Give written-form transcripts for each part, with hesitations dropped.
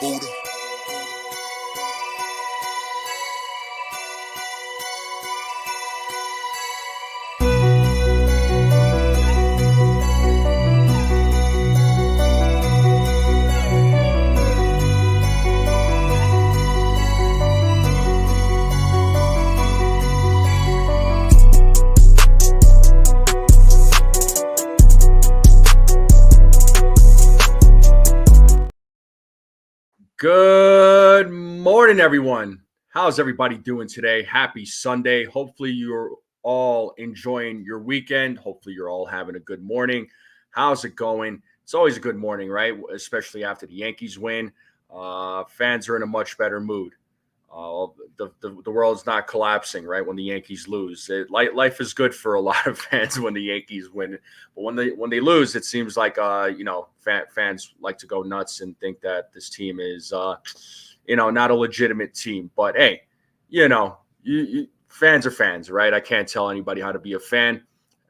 Buddha. Good morning, everyone. How's everybody doing today? Happy Sunday. Hopefully, you're all enjoying your weekend. Hopefully, you're all having a good morning. How's it going? It's always a good morning, right? Especially after the Yankees win. Fans are in a much better mood. The world's not collapsing, right? When the Yankees lose, life is good for a lot of fans when the Yankees win. But when they lose, it seems like fans like to go nuts and think that this team is not a legitimate team. But hey, fans are fans, right? I can't tell anybody how to be a fan.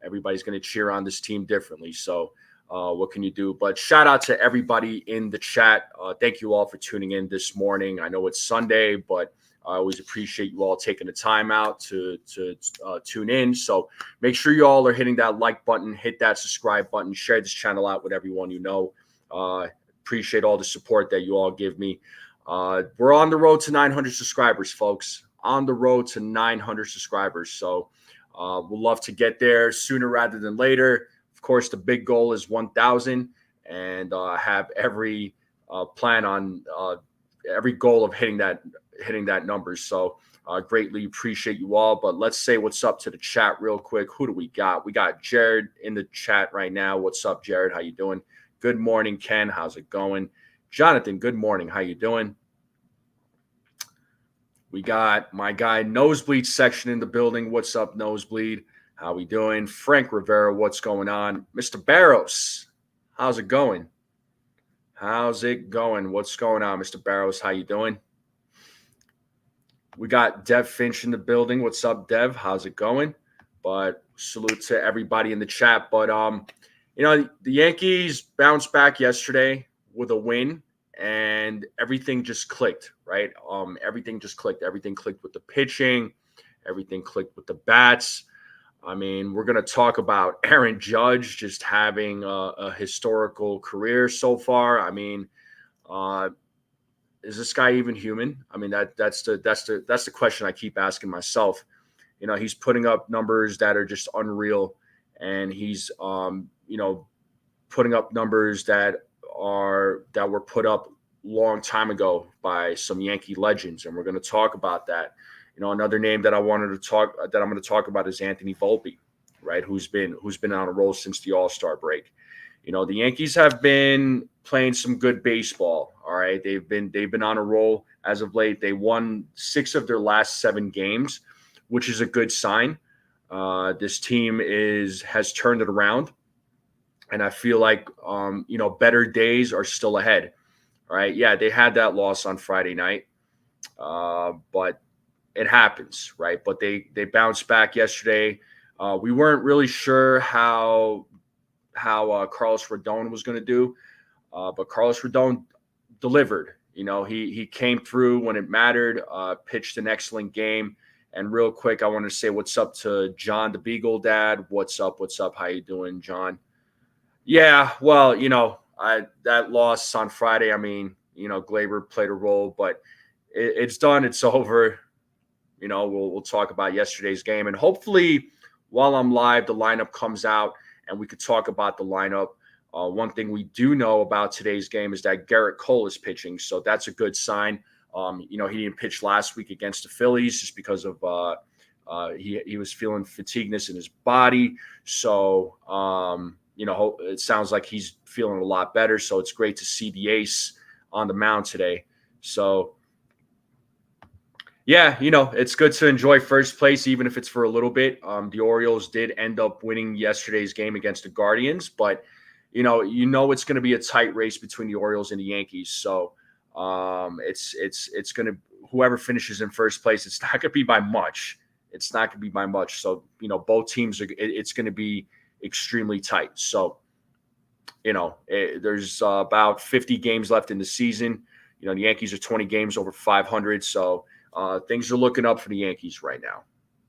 Everybody's going to cheer on this team differently. So what can you do? But shout out to everybody in the chat. Thank you all for tuning in this morning. I know it's Sunday, but I always appreciate you all taking the time out to tune in. So make sure you all are hitting that like button, hit that subscribe button, share this channel out with everyone you know. Appreciate all the support that you all give me. We're on the road to 900 subscribers, folks. On the road to 900 subscribers. So we'll love to get there sooner rather than later. Of course, the big goal is 1,000, and have every plan on every goal of hitting that number. So greatly appreciate you all. But let's say what's up to the chat real quick. Who do we got? We got Jared in the chat right now. What's up, Jared? How you doing? Good morning, Ken. How's it going? Jonathan, good morning. How you doing? We got my guy Nosebleed section in the building. What's up, Nosebleed? How we doing? Frank Rivera, what's going on? Mr. Barros, how's it going? How's it going? What's going on, Mr. Barros? How you doing? We got Dev Finch in the building. What's up, Dev? How's it going? But salute to everybody in the chat. But the Yankees bounced back yesterday with a win, and everything just clicked, right? Everything just clicked. Everything clicked with the pitching. Everything clicked with the bats. I mean, we're going to talk about Aaron Judge just having a historical career so far. I mean, is this guy even human? I mean, that's the question I keep asking myself. He's putting up numbers that are just unreal, and he's putting up numbers that were put up long time ago by some Yankee legends, and we're going to talk about that. Another name that I'm going to talk about is Anthony Volpe, right? Who's been on a roll since the All-Star break. The Yankees have been playing some good baseball. All right, they've been on a roll as of late. They won 6 of their last 7 games, which is a good sign. This team has turned it around, and I feel like better days are still ahead. All right, yeah, they had that loss on Friday night, but it happens, right? But they bounced back yesterday. We weren't really sure how Carlos Rodon was going to do, but Carlos Rodon delivered. He came through when it mattered, pitched an excellent game. And real quick, I want to say what's up to John, the Beagle Dad. What's up? How you doing, John? Yeah, well, that loss on Friday, I mean, Glaber played a role, but it's done. It's over. We'll talk about yesterday's game, and hopefully while I'm live, the lineup comes out and we could talk about the lineup. One thing we do know about today's game is that Garrett Cole is pitching, so that's a good sign. He didn't pitch last week against the Phillies just because of he was feeling fatigueness in his body. So it sounds like he's feeling a lot better. So it's great to see the ace on the mound today. So yeah, it's good to enjoy first place, even if it's for a little bit. The Orioles did end up winning yesterday's game against the Guardians, but it's going to be a tight race between the Orioles and the Yankees. So it's going to, whoever finishes in first place, it's not going to be by much. So both teams it's going to be extremely tight. So there's about 50 games left in the season. The Yankees are 20 games over 500, so things are looking up for the Yankees right now.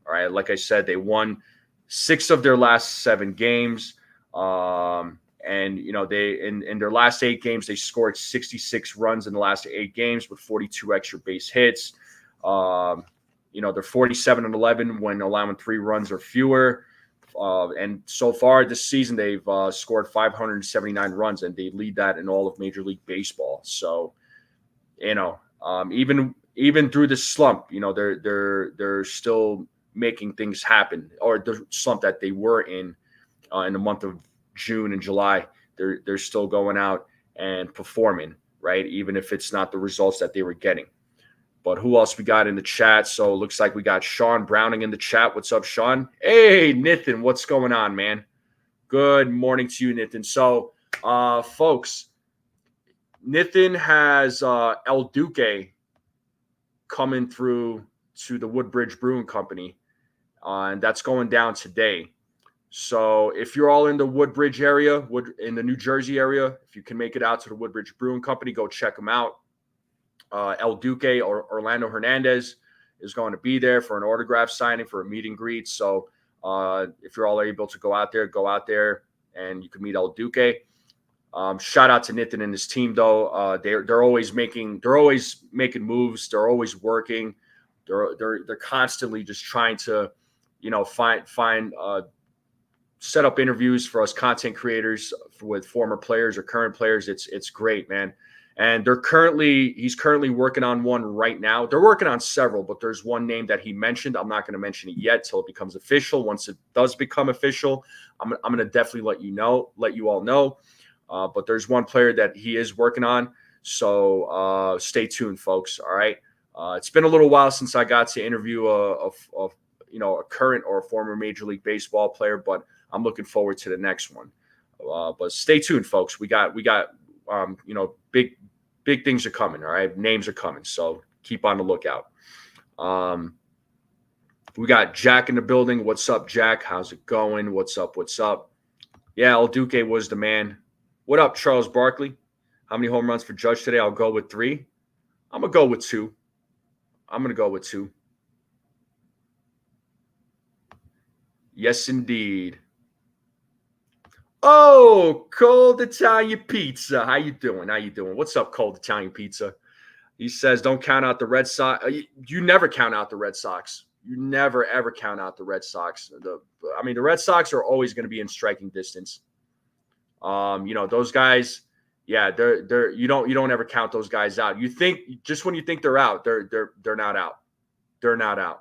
All right, like I said, they won 6 of their last 7 games. And they in their last 8 games, they scored 66 runs in the last 8 games with 42 extra base hits. They're 47-11 when allowing 3 runs or fewer. And so far this season, they've scored 579 runs, and they lead that in all of Major League Baseball. So, even through this slump, they're still making things happen, or the slump that they were in the month of June and July. They're still going out and performing, right? Even if it's not the results that they were getting. But who else we got in the chat? So it looks like we got Sean Browning in the chat. What's up, Sean? Hey, Nathan, what's going on, man? Good morning to you, Nathan. So, folks, Nathan has El Duque coming through to the Woodbridge Brewing Company, and that's going down today. So if you're all in the Woodbridge area, in the New Jersey area, if you can make it out to the Woodbridge Brewing Company, go check them out. El Duque or Orlando Hernandez is going to be there for an autograph signing, for a meet and greet. So if you're all able to go out there and you can meet El Duque. Shout out to Nathan and his team, though. They're always making moves. They're always working. They're constantly just trying to, find set up interviews for us content creators with former players or current players. It's great, man. And he's currently working on one right now. They're working on several, but there's one name that he mentioned. I'm not going to mention it yet till it becomes official. Once it does become official, I'm going to definitely let you all know. But there's one player that he is working on. So stay tuned, folks. All right. It's been a little while since I got to interview a current or a former Major League Baseball player, but I'm looking forward to the next one. But stay tuned, folks. We got big things are coming. All right. Names are coming. So keep on the lookout. We got Jack in the building. What's up, Jack? How's it going? What's up? Yeah, El Duque was the man. What up, Charles Barkley? How many home runs for Judge today? I'll go with 3. I'm going to go with 2. Yes, indeed. Oh, Cold Italian Pizza. How you doing? What's up, Cold Italian Pizza? He says, don't count out the Red Sox. You never count out the Red Sox. You never, ever count out the Red Sox. The Red Sox are always going to be in striking distance. Those guys, yeah, they're you don't ever count those guys out. You think, just when you think they're out, they're not out. They're not out.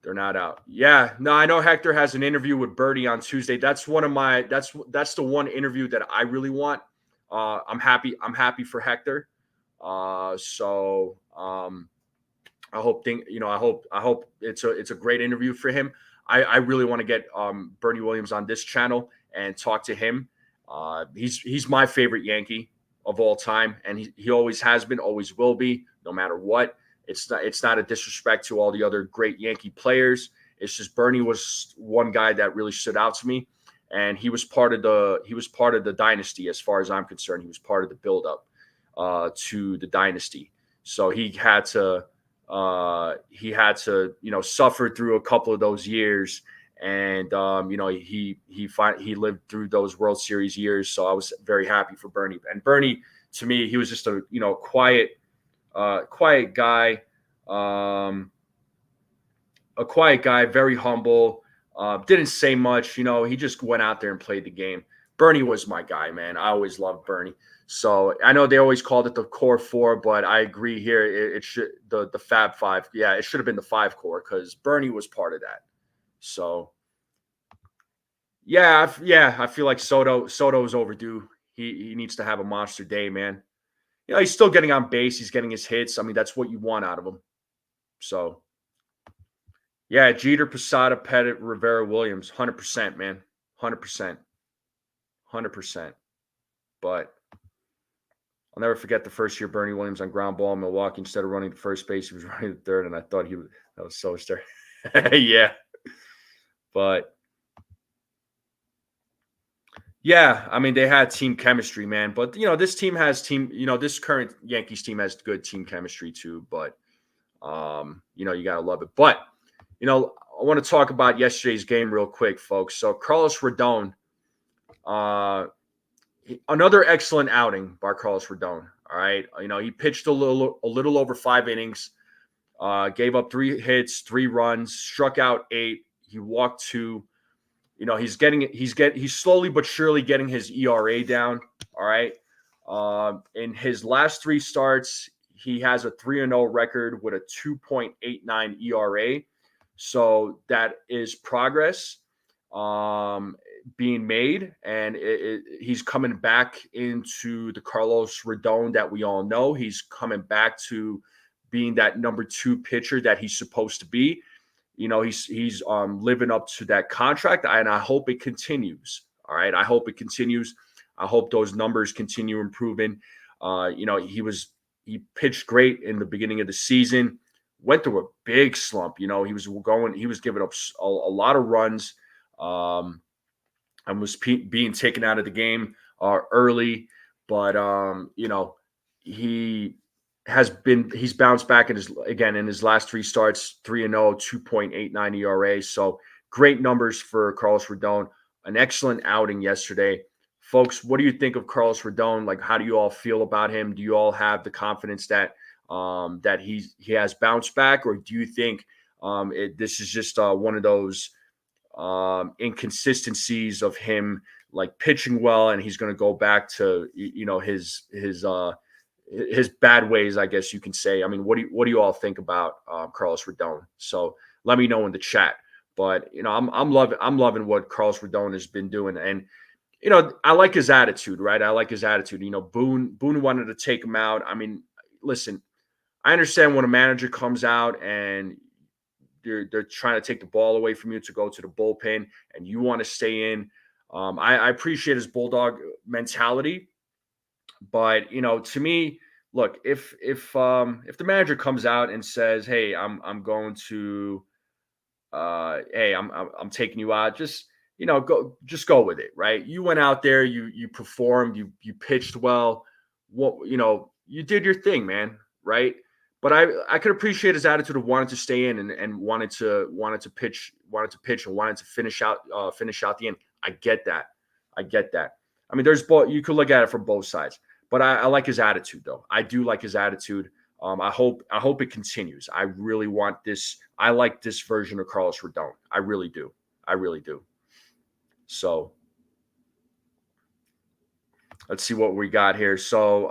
They're not out. Yeah, no, I know Hector has an interview with Birdie on Tuesday. That's one of my that's the one interview that I really want. I'm happy for Hector. I hope I hope it's a great interview for him. I really want to get Bernie Williams on this channel and talk to him. He's my favorite Yankee of all time, and he always has been, always will be, no matter what. It's not a disrespect to all the other great Yankee players. It's just Bernie was one guy that really stood out to me, and he was part of the dynasty as far as I'm concerned. He was part of the buildup to the dynasty. So he had to suffer through a couple of those years, and he lived through those World Series years. So I was very happy for Bernie. And Bernie, to me, he was just a quiet guy, very humble, didn't say much, he just went out there and played the game. Bernie was my guy, man. I always loved Bernie. So I know they always called it the core 4, but I agree here. It should, the Fab 5. Yeah, it should have been the 5 core, because Bernie was part of that. So yeah, I feel like Soto is overdue. He needs to have a monster day, man. He's still getting on base. He's getting his hits. That's what you want out of him. So, yeah, Jeter, Posada, Pettit, Rivera, Williams, 100%, man. 100%. But I'll never forget the first year Bernie Williams on ground ball in Milwaukee. Instead of running to first base, he was running to third, and I thought that was so scary. Yeah. But Yeah, I mean they had team chemistry, man. But this team has team. This current Yankees team has good team chemistry too. But you gotta love it. But I want to talk about yesterday's game real quick, folks. So Carlos Rodon, uh, another excellent outing by Carlos Rodon. All right, he pitched a little over 5 innings, gave up 3 hits, 3 runs, struck out 8. He walked 2. He's slowly but surely getting his ERA down. All right. In his last 3 starts, he has a 3-0 record with a 2.89 ERA. So that is progress being made, and he's coming back into the Carlos Rodon that we all know. He's coming back to being that number 2 pitcher that he's supposed to be. He's living up to that contract, and I hope it continues. All right, I hope it continues. I hope those numbers continue improving. He pitched great in the beginning of the season. Went through a big slump. He was giving up a lot of runs, and was being taken out of the game early. But he he's bounced back in his last 3 starts, 3-0, 2.89 ERA. So great numbers for Carlos Rodon. An excellent outing yesterday. Folks, what do you think of Carlos Rodon? Like, how do you all feel about him? Do you all have the confidence that he has bounced back, or do you think this is just one of those inconsistencies of him like pitching well, and he's going to go back to his bad ways, I guess you can say? I mean, what do you all think about Carlos Rodon? So let me know in the chat. But I'm loving what Carlos Rodon has been doing, and I like his attitude, right? I like his attitude. Boone wanted to take him out. I mean, listen, I understand when a manager comes out and they're trying to take the ball away from you to go to the bullpen, and you want to stay in. I appreciate his bulldog mentality, but to me, look, if the manager comes out and says, "Hey, I'm going to, hey, I'm taking you out," just go with it, right? You went out there, you performed, you pitched well. You did your thing, man, right? But I could appreciate his attitude of wanting to stay in and wanted to pitch and wanted to finish out the end. I get that. I get that. I mean, you could look at it from both sides, but I like his attitude, though. I do like his attitude. I hope it continues. I really want this. I like this version of Carlos Rodon. I really do. I really do. So let's see what we got here. So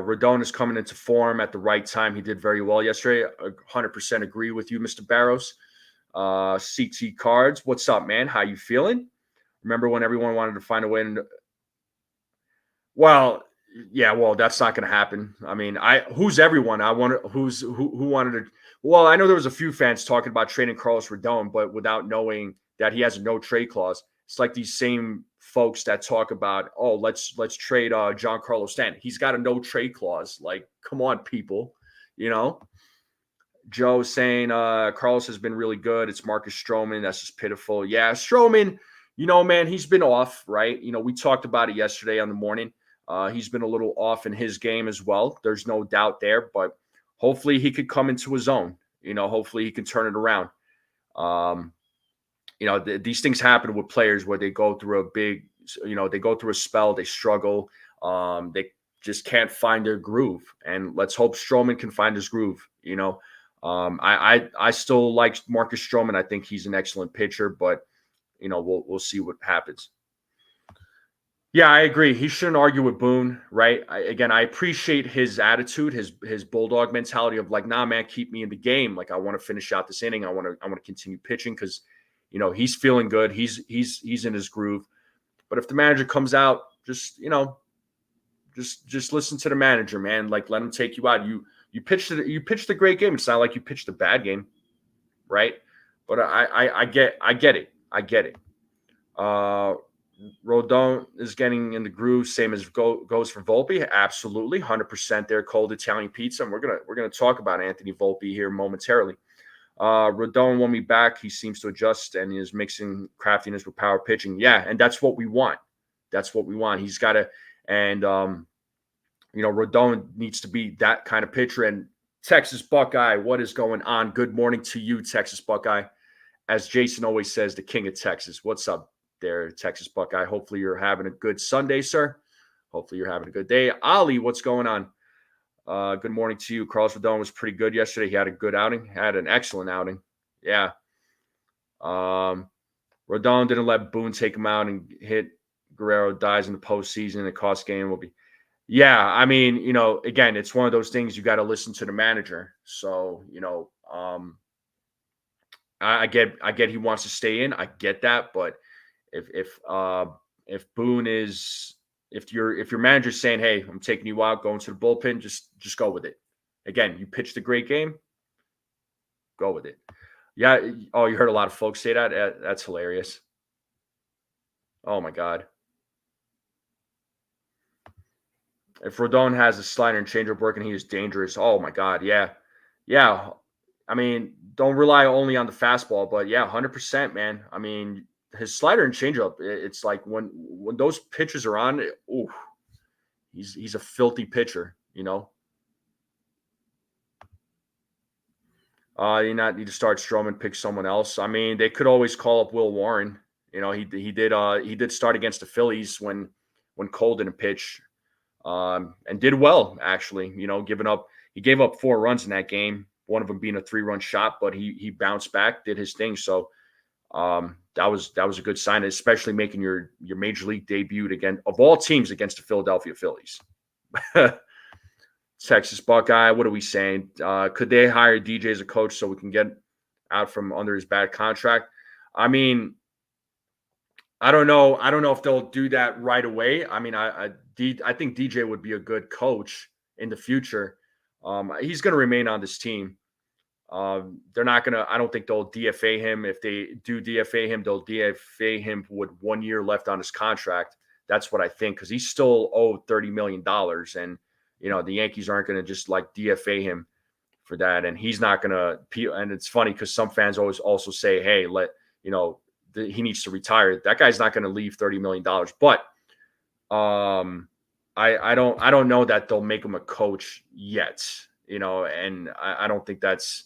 Rodon is coming into form at the right time. He did very well yesterday. 100% agree with you, Mr. Barrows. CT Cards, what's up, man? How you feeling? Remember when everyone wanted to find a way to... Well, yeah, well, that's not going to happen. I mean, who's everyone? I want who wanted to... Well, I know there was a few fans talking about trading Carlos Rodon, but without knowing that he has a no trade clause. It's like these same folks that talk about, oh, let's trade Giancarlo Stanton. He's got a no trade clause. Like, come on, people. Joe saying Carlos has been really good. It's Marcus Stroman. That's just pitiful. Yeah, Stroman, man, he's been off, right? We talked about it yesterday on the morning. He's been a little off in his game as well. There's no doubt there, but hopefully he could come into his own. Hopefully he can turn it around. These things happen with players where they go through they go through a spell, they struggle. They just can't find their groove. And let's hope Stroman can find his groove. I still like Marcus Stroman. I think he's an excellent pitcher, but we'll see what happens. Yeah, I agree. He shouldn't argue with Boone, right? I appreciate his attitude, his bulldog mentality of like, nah, man, keep me in the game. Like, I want to finish out this inning. I want to continue pitching because, he's feeling good. He's in his groove. But if the manager comes out, just listen to the manager, man. Like, let him take you out. You pitched a great game. It's not like you pitched a bad game, right? But I get it. I get it. Rodon is getting in the groove, same as goes for Volpe. Absolutely, 100% there. Cold Italian pizza, and we're gonna talk about Anthony Volpe here momentarily. Rodon won me back. He seems to adjust and is mixing craftiness with power pitching. Yeah, and that's what we want. That's what we want. He's got to, and Rodon needs to be that kind of pitcher. And Texas Buckeye, what is going on? Good morning to you, Texas Buckeye. As Jason always says, the king of Texas. What's up there, Texas Buckeye? Hopefully you're having a good Sunday, sir. Hopefully you're having a good day. Ali, what's going on? Good morning to you. Carlos Rodon was pretty good yesterday. He had a good outing. Had an excellent outing. Yeah. Rodon didn't let Boone take him out and hit. Guerrero dies in the postseason. The cost game will be. Yeah, I mean, again, it's one of those things you got to listen to the manager. So, I get he wants to stay in. I get that, but if Boone is if your manager's saying, "Hey, I'm taking you out, going to the bullpen," just go with it. Again, you pitched a great game, go with it. Yeah. Oh, you heard a lot of folks say that. That's hilarious. Oh my God. If Rodon has a slider and changeup working, he is dangerous. Oh my God. Yeah. Yeah. I mean, don't rely only on the fastball, but yeah, 100%, man. I mean, his slider and changeup, it's like when those pitches are on, he's a filthy pitcher, You not need to start Stroman, pick someone else. I mean, they could always call up Will Warren. He did start against the Phillies when Cole didn't pitch, and did well actually. He gave up 4 runs in that game, one of them being a 3-run shot, but he bounced back, did his thing. So that was a good sign, especially making your major league debut again of all teams against the Philadelphia Phillies. Texas Buckeye, what are we saying? Could they hire DJ as a coach so we can get out from under his bad contract? I mean, I don't know. I don't know if they'll do that right away. I mean, I think DJ would be a good coach in the future. He's going to remain on this team. They're not going to, I don't think they'll DFA him. If they do DFA him, they'll DFA him with 1 year left on his contract. That's what I think, because he's still owed $30 million. And, the Yankees aren't going to just like DFA him for that. And he's not going to, and it's funny because some fans always also say, hey, he needs to retire. That guy's not going to leave $30 million. But I don't know that they'll make him a coach yet, and I don't think that's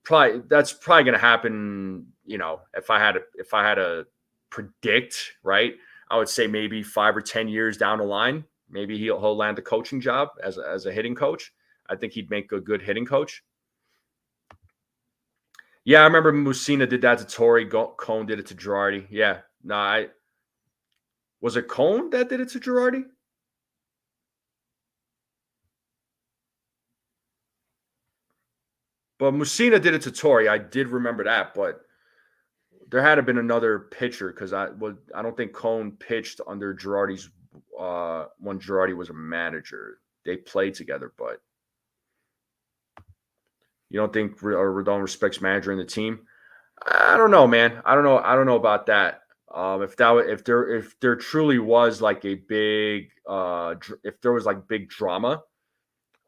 probably going to happen. If I had to predict, right, I would say maybe 5 or 10 years down the line, maybe he'll land the coaching job as a hitting coach. I think he'd make a good hitting coach. Yeah, I remember Mussina did that to Torrey. Cone did it to Girardi. Yeah, no, was it Cone that did it to Girardi? But Mussina did it to Torrey. I did remember that, but there had to have been another pitcher because I don't think Cone pitched under Girardi's when Girardi was a manager. They played together, but you don't think Rodon respects manager in the team? I don't know, man. I don't know about that. If there truly was like a big if there was like big drama,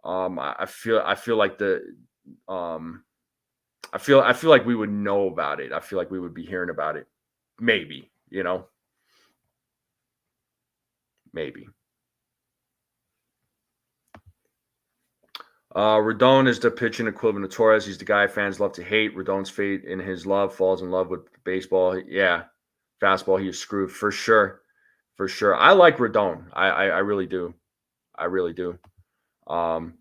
I feel like I feel like we would know about it. I feel like we would be hearing about it. Maybe, maybe. Rodon is the pitching equivalent of Torres. He's the guy fans love to hate. Rodon's fate in his love falls in love with baseball. Yeah, fastball, he is screwed for sure. For sure. I like Rodon. I really do. I really do. For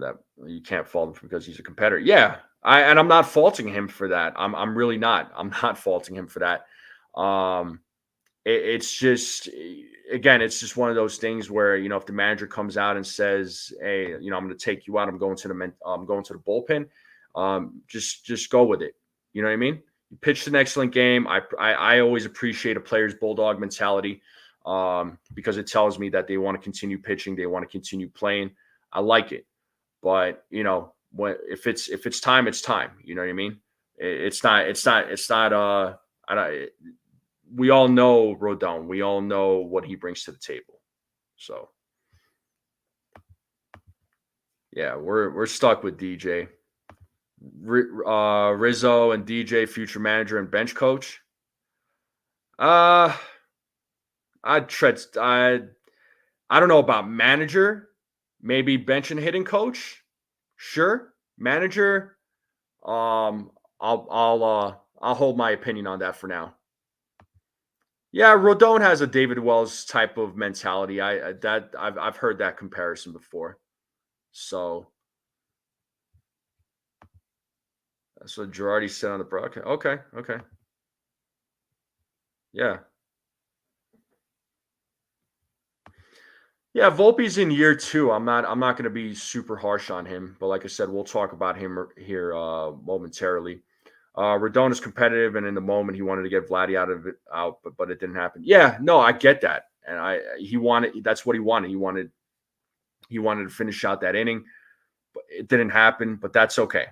that, you can't fault him because he's a competitor. Yeah, and I'm not faulting him for that. I'm really not. I'm not faulting him for that. It's just, again, it's just one of those things where if the manager comes out and says, "Hey, I'm going to take you out. I'm going to the bullpen." Just go with it. You know what I mean? You pitched an excellent game. I always appreciate a player's bulldog mentality because it tells me that they want to continue pitching, they want to continue playing. I like it, but if it's time, it's time. You know what I mean? It's not. We all know Rodon. We all know what he brings to the table. So, yeah, we're stuck with DJ. Rizzo and DJ, future manager and bench coach. I'd tread. I don't know about manager. Maybe bench and hitting coach. Sure, manager. Um, I'll hold my opinion on that for now. Yeah, Rodon has a David Wells type of mentality. I've heard that comparison before. So that's what Girardi said on the broadcast. Okay, okay, yeah, yeah. Volpe's in year two. I'm not going to be super harsh on him, but like I said, we'll talk about him here momentarily. Rodon is competitive, and in the moment, he wanted to get Vladdy out, but it didn't happen. Yeah, no, I get that, and he wanted. That's what he wanted. He wanted to finish out that inning, but it didn't happen. But that's okay.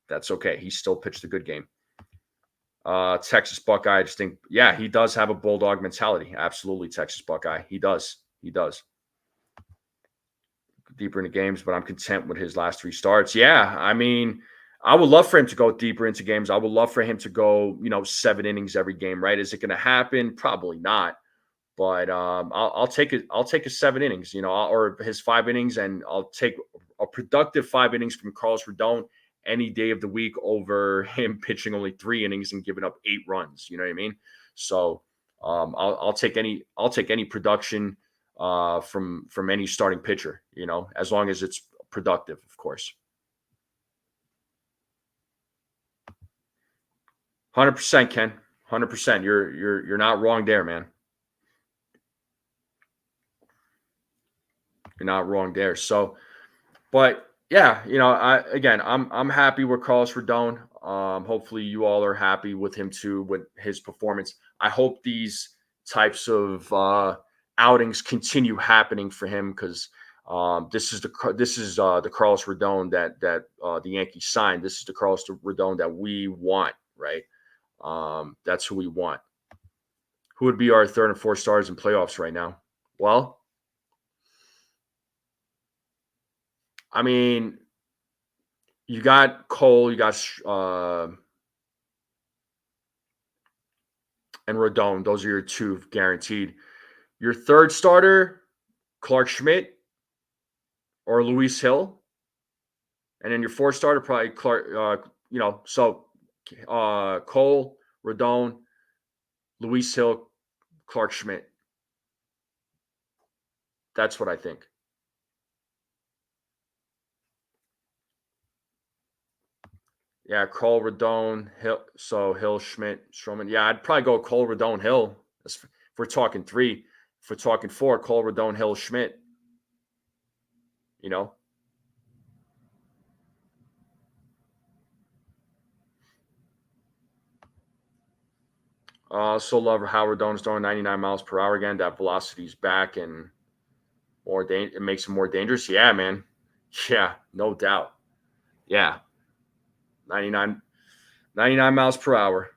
That's okay. He still pitched a good game. Texas Buckeye, I just think, yeah, he does have a bulldog mentality. Absolutely, Texas Buckeye. He does. He does. Deeper into games, but I'm content with his last three starts. Yeah, I mean, I would love for him to go deeper into games. I would love for him to go, 7 innings every game. Right? Is it going to happen? Probably not. But I'll take it. I'll take his 7 innings, or his 5 innings, and I'll take a productive 5 innings from Carlos Rodon any day of the week over him pitching only 3 innings and giving up 8 runs. You know what I mean? So I'll take any. I'll take any production from any starting pitcher. As long as it's productive, of course. 100%, Ken. 100%. You're not wrong there, man. You're not wrong there. So, but yeah, I'm happy with Carlos Rodon. Hopefully, you all are happy with him too with his performance. I hope these types of outings continue happening for him because this is the Carlos Rodon that the Yankees signed. This is the Carlos Rodon that we want, right? That's who we want. Who would be our third and fourth stars in playoffs right now? Well, I mean, you got Cole, you got and Rodon. Those are your two guaranteed. Your third starter, Clark Schmidt or Luis Hill, and then your fourth starter probably Clark. Cole, Rodon, Luis Hill, Clark Schmidt. That's what I think. Yeah, Cole, Rodon, Hill. So Hill, Schmidt, Stroman. Yeah, I'd probably go Cole, Rodon, Hill. If we're talking three. If we're talking four, Cole, Rodon, Hill, Schmidt. You know, also love how Rodon's throwing 99 miles per hour again. That velocity's back and it makes him more dangerous. Yeah, man. Yeah, no doubt. Yeah, 99, 99 miles per hour.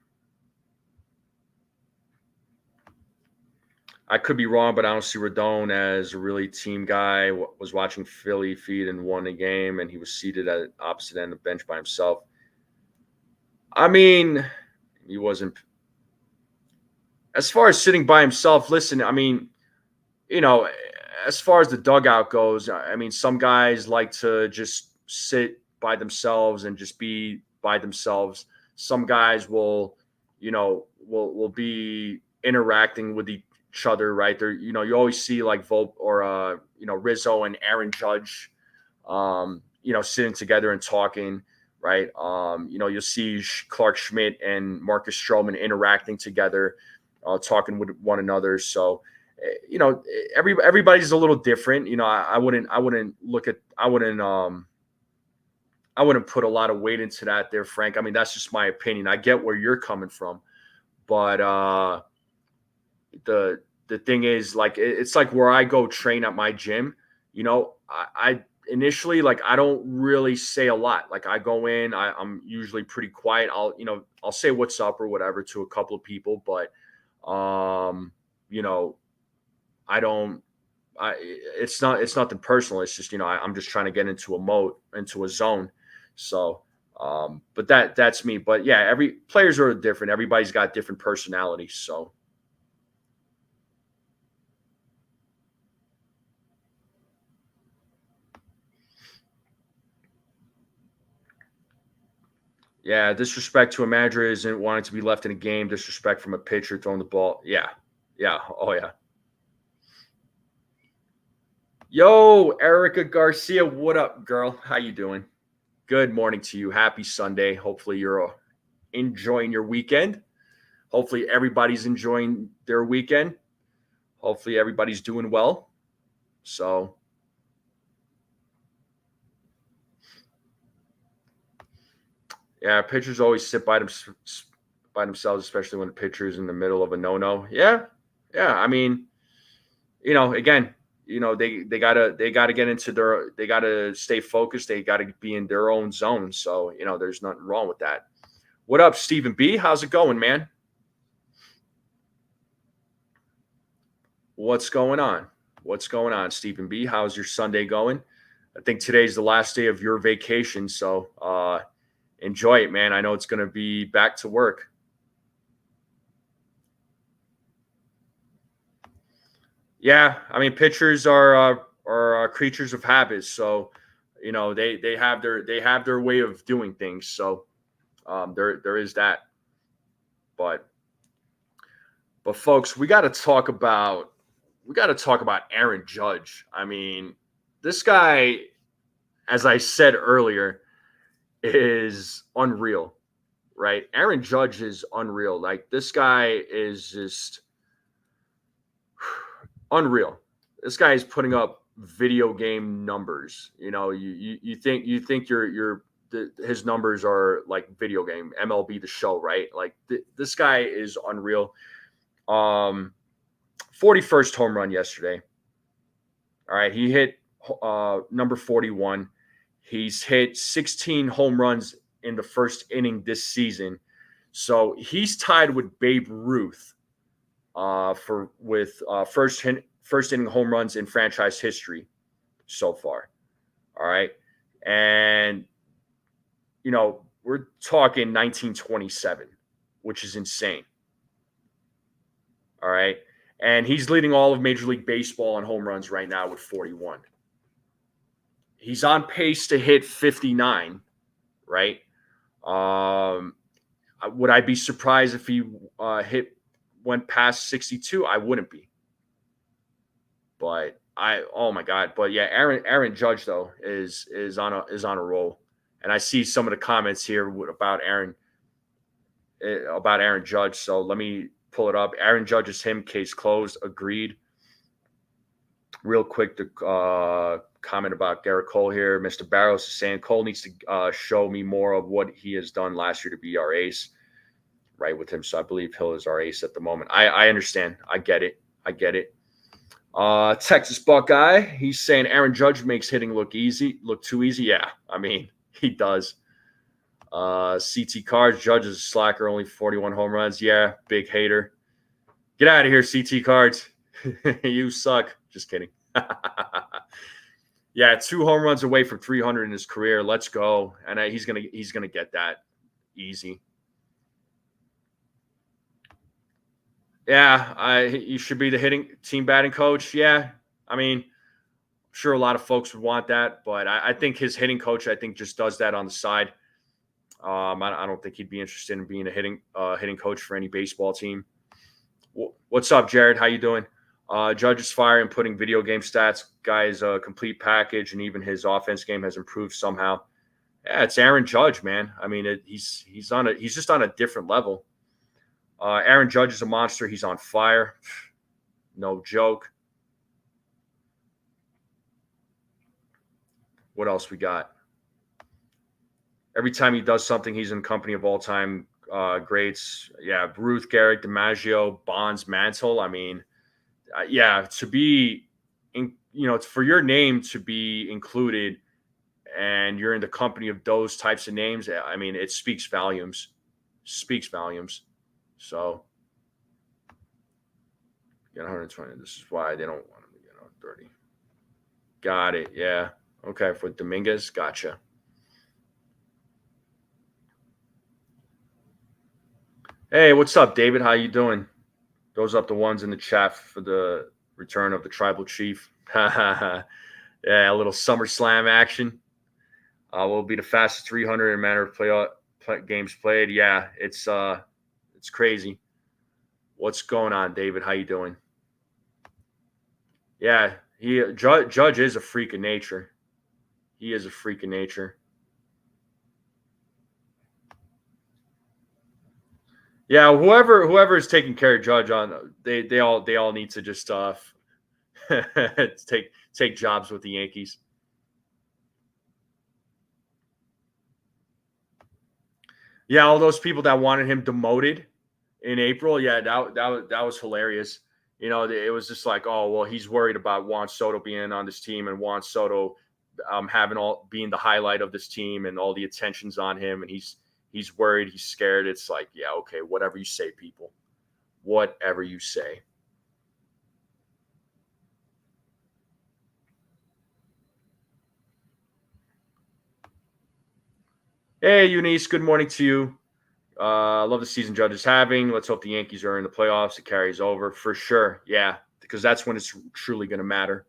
I could be wrong, but I don't see Rodon as a really team guy. Was watching Philly feed and won a game, and he was seated at the opposite end of the bench by himself. I mean, he wasn't. As far as sitting by himself, listen, I mean, you know, as far as the dugout goes, I mean, some guys like to just sit by themselves and just be by themselves. Some guys will be interacting with each other, right? There, you always see like Volpe or Rizzo and Aaron Judge, sitting together and talking, right? You'll see Clark Schmidt and Marcus Stroman interacting together, talking with one another. So everybody's a little different. I wouldn't put a lot of weight into that there, Frank. I mean, that's just my opinion. I get where you're coming from, but the thing is, like, it's like where I go train at my gym. I initially, like, I don't really say a lot. Like, I go in, I'm usually pretty quiet. I'll say what's up or whatever to a couple of people, but you know, I don't. It's nothing personal. It's just I'm just trying to get into a mode, into a zone. So, but that's me. But yeah, every players are different. Everybody's got different personalities. So Yeah, disrespect to a manager isn't wanting to be left in a game. Disrespect from a pitcher throwing the ball. Yeah, yeah, oh yeah. Yo, Erica Garcia, what up, girl? How you doing? Good morning to you. Happy Sunday. Hopefully you're enjoying your weekend. Hopefully everybody's enjoying their weekend. Hopefully everybody's doing well. So, yeah, pitchers always sit by themselves, especially when the pitcher's in the middle of a no-no. Yeah, yeah. I mean, again, they gotta get into they gotta stay focused. They gotta be in their own zone. So, there's nothing wrong with that. What up, Stephen B? How's it going, man? What's going on? What's going on, Stephen B? How's your Sunday going? I think today's the last day of your vacation, so enjoy it, man. I know it's gonna be back to work. Yeah, I mean, pitchers are creatures of habits, so they have their way of doing things. So there is that. But folks, we got to talk about Aaron Judge. I mean, this guy, as I said earlier, is unreal, right? Aaron Judge is unreal. Like, this guy is just unreal. This guy is putting up video game numbers. You think his numbers are like video game MLB the Show, right? Like, this guy is unreal. 41st home run yesterday. All right, he hit number 41. He's hit 16 home runs in the first inning this season. So he's tied with Babe Ruth for with first inning home runs in franchise history so far. All right, and we're talking 1927, which is insane. All right, and he's leading all of Major League Baseball in home runs right now with 41. He's on pace to hit 59, right? Um, would I be surprised if he went past 62? I wouldn't be. But oh my god. But yeah, Aaron Judge though is on a roll, and I see some of the comments here about Aaron Judge. So let me pull it up. Aaron Judge's case closed. Agreed. Real quick, to comment about Garrett Cole here. Mr. Barrows is saying Cole needs to show me more of what he has done last year to be our ace, right, with him. So I believe Hill is our ace at the moment. I understand. I get it. Texas Buckeye, he's saying Aaron Judge makes hitting look too easy. Yeah, I mean, he does. CT Cards, Judge is a slacker, only 41 home runs. Yeah, big hater. Get out of here, CT Cards. You suck. Just kidding. Yeah, 2 home runs away from 300 in his career. Let's go. And he's gonna get that easy. Yeah, you should be the hitting team batting coach. Yeah, I mean, I'm sure a lot of folks would want that, but I think his hitting coach, I think, just does that on the side. I don't think he'd be interested in being a hitting coach for any baseball team. What's up, Jared? How you doing? Judge is firing, putting video game stats. Guy's a complete package, and even his offense game has improved somehow. Yeah, it's Aaron Judge, man. I mean, he's just on a different level. Aaron Judge is a monster. He's on fire. No joke. What else we got? Every time he does something, he's in company of all-time greats. Yeah, Ruth, Garrett, DiMaggio, Bonds, Mantle. I mean, yeah, to be for your name to be included and you're in the company of those types of names, I mean, it speaks volumes. So, 120. This is why they don't want him to get on 30. Got it. Yeah. Okay. For Dominguez. Gotcha. Hey, what's up, David? How you doing? Those up the ones in the chat for the return of the tribal chief. Yeah, a little SummerSlam action. Will be the fastest 300 in manner of games played. Yeah, it's crazy. What's going on, David? How you doing? Yeah, Judge is a freak of nature. He is a freak of nature. Yeah, whoever is taking care of Judge on they all need to just take jobs with the Yankees. Yeah, all those people that wanted him demoted in April, yeah, that was hilarious. It was just like, oh well, he's worried about Juan Soto being on this team and Juan Soto having all being the highlight of this team and all the attention's on him, and he's worried, he's scared. It's like, yeah, okay, whatever you say, people, whatever you say. Hey, Eunice, good morning to you. I love the season Judge is having. Let's hope the Yankees are in the playoffs. It carries over for sure. Yeah, because that's when it's truly going to matter.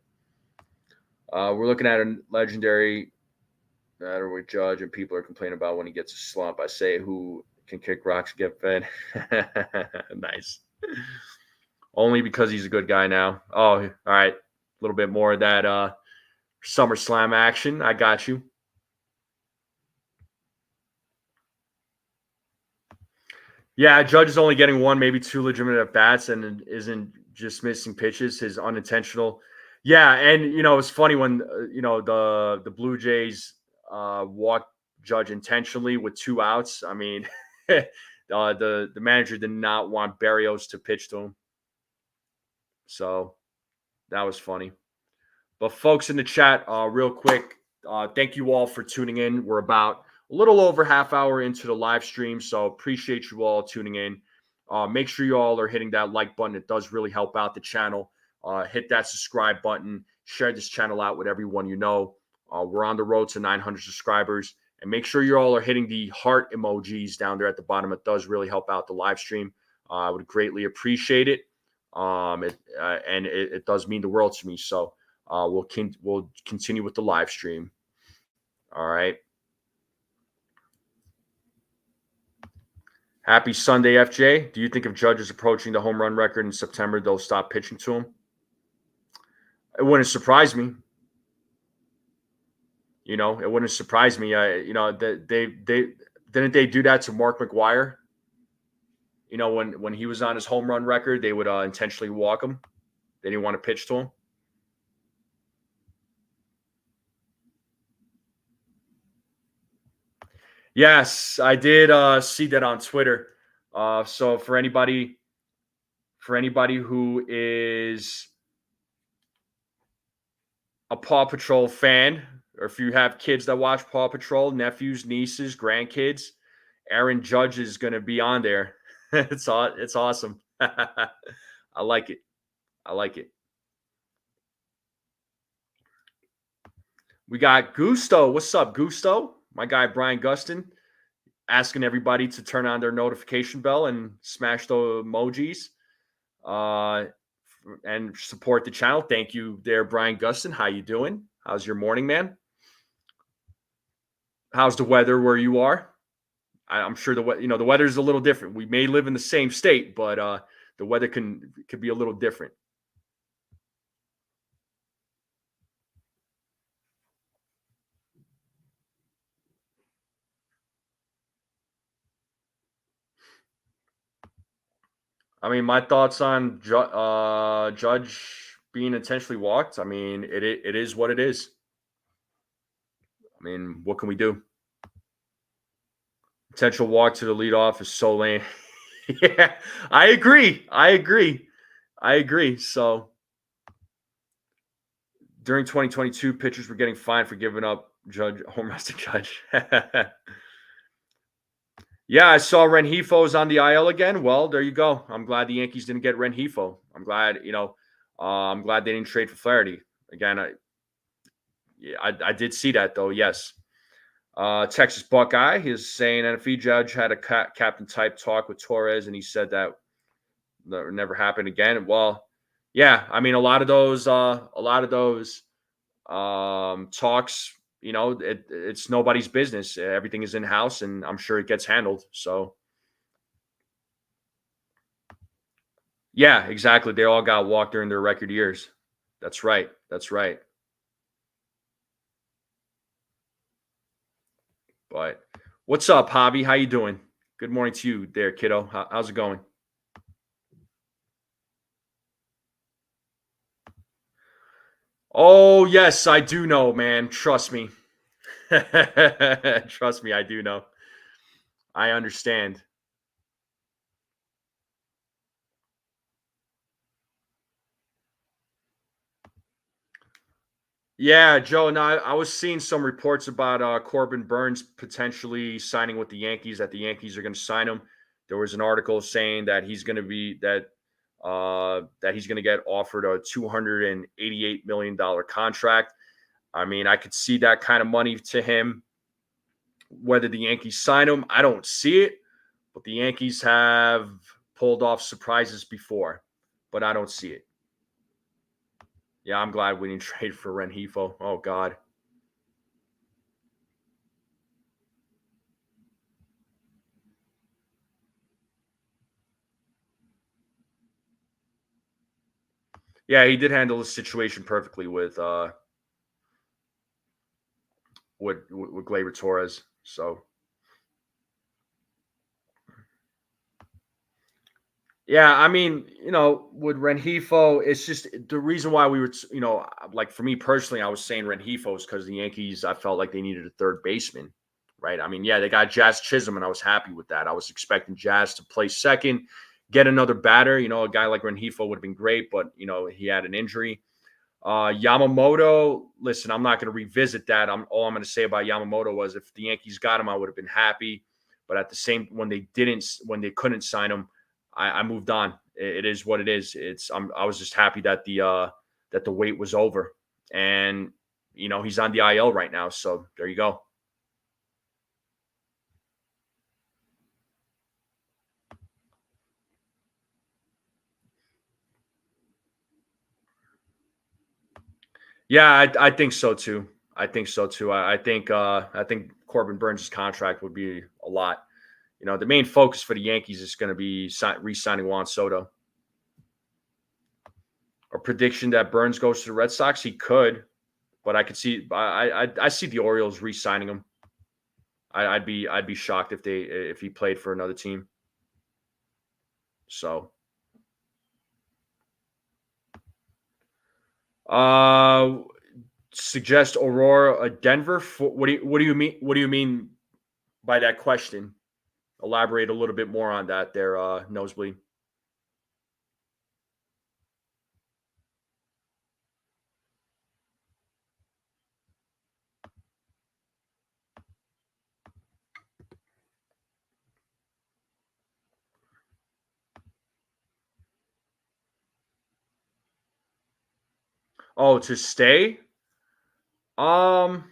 We're looking at a legendary matter with Judge, and people are complaining about when he gets a slump. I say, who can kick rocks and get fed? Nice. Only because he's a good guy now. Oh, all right. A little bit more of that SummerSlam action. I got you. Yeah, Judge is only getting one, maybe two legitimate at bats, and isn't just missing pitches. His unintentional. Yeah, and it's funny when the Blue Jays walked Judge intentionally with two outs. I mean, the manager did not want Berrios to pitch to him, so that was funny. But folks in the chat, real quick, thank you all for tuning in. We're about a little over half hour into the live stream, so appreciate you all tuning in. Make sure you all are hitting that like button. It does really help out the channel. Hit that subscribe button. Share this channel out with everyone you know. We're on the road to 900 subscribers. And make sure you all are hitting the heart emojis down there at the bottom. It does really help out the live stream. I would greatly appreciate it. It does mean the world to me. So we'll continue with the live stream. All right. Happy Sunday, FJ. Do you think if Judge is approaching the home run record in September, they'll stop pitching to him? It wouldn't surprise me. It wouldn't surprise me. They didn't they do that to Mark McGwire? When he was on his home run record, they would intentionally walk him. They didn't want to pitch to him. Yes, I did see that on Twitter. So for anybody who is a Paw Patrol fan, or if you have kids that watch Paw Patrol, nephews, nieces, grandkids, Aaron Judge is going to be on there. It's awesome. I like it. We got Gusto. What's up, Gusto? My guy Brian Gustin asking everybody to turn on their notification bell and smash the emojis and support the channel. Thank you there, Brian Gustin. How you doing? How's your morning, man? How's the weather where you are? I'm sure the weather is a little different. We may live in the same state, but the weather could be a little different. I mean, my thoughts on Judge being intentionally walked. I mean, it is what it is. I mean, what can we do? Potential walk to the leadoff is so lame. Yeah, I agree. So during 2022, pitchers were getting fined for giving up home runs to Judge. Yeah, I saw Renjifo's on the IL again. Well, there you go. I'm glad the Yankees didn't get Renjifo. I'm glad, I'm glad they didn't trade for Flaherty. Again, I did see that though. Yes. Texas Buckeye is saying NFE Judge had a captain type talk with Torres, and he said that never happened again. Well, yeah, I mean a lot of those talks, it's nobody's business. Everything is in house, and I'm sure it gets handled. So yeah, exactly. They all got walked during their record years. That's right. That's right. But what's up, Javi? How you doing? Good morning to you, there, kiddo. How's it going? Oh yes, I do know, man. Trust me. Trust me, I do know. I understand. Yeah, Joe. And I was seeing some reports about Corbin Burns potentially signing with the Yankees. That the Yankees are going to sign him. There was an article saying that he's going to get offered a $288 million contract. I mean, I could see that kind of money to him. Whether the Yankees sign him, I don't see it. But the Yankees have pulled off surprises before, but I don't see it. Yeah, I'm glad we didn't trade for Renhefo. Oh God. Yeah, he did handle the situation perfectly with Gleyber Torres. So yeah, I mean, with Renhefo, it's just the reason why we were, like for me personally, I was saying Renhefo is because the Yankees, I felt like they needed a third baseman, right? I mean, yeah, they got Jazz Chisholm, and I was happy with that. I was expecting Jazz to play second, get another batter. A guy like Renhefo would have been great, but he had an injury. Yamamoto, listen, I'm not going to revisit that. All I'm going to say about Yamamoto was if the Yankees got him, I would have been happy. But at the same, when they couldn't sign him, I moved on. It is what it is. I was just happy that the wait was over, and he's on the IL right now. So there you go. Yeah, I think so too. I think so too. I think Corbin Burns' contract would be a lot. The main focus for the Yankees is going to be re-signing Juan Soto. A prediction that Burns goes to the Red Sox, he could, but I could see I see the Orioles re-signing him. I'd be shocked if he played for another team. So, uh, suggest Aurora, Denver. What do you mean by that question? Elaborate a little bit more on that there, Nosebleed. Oh, to stay? Um,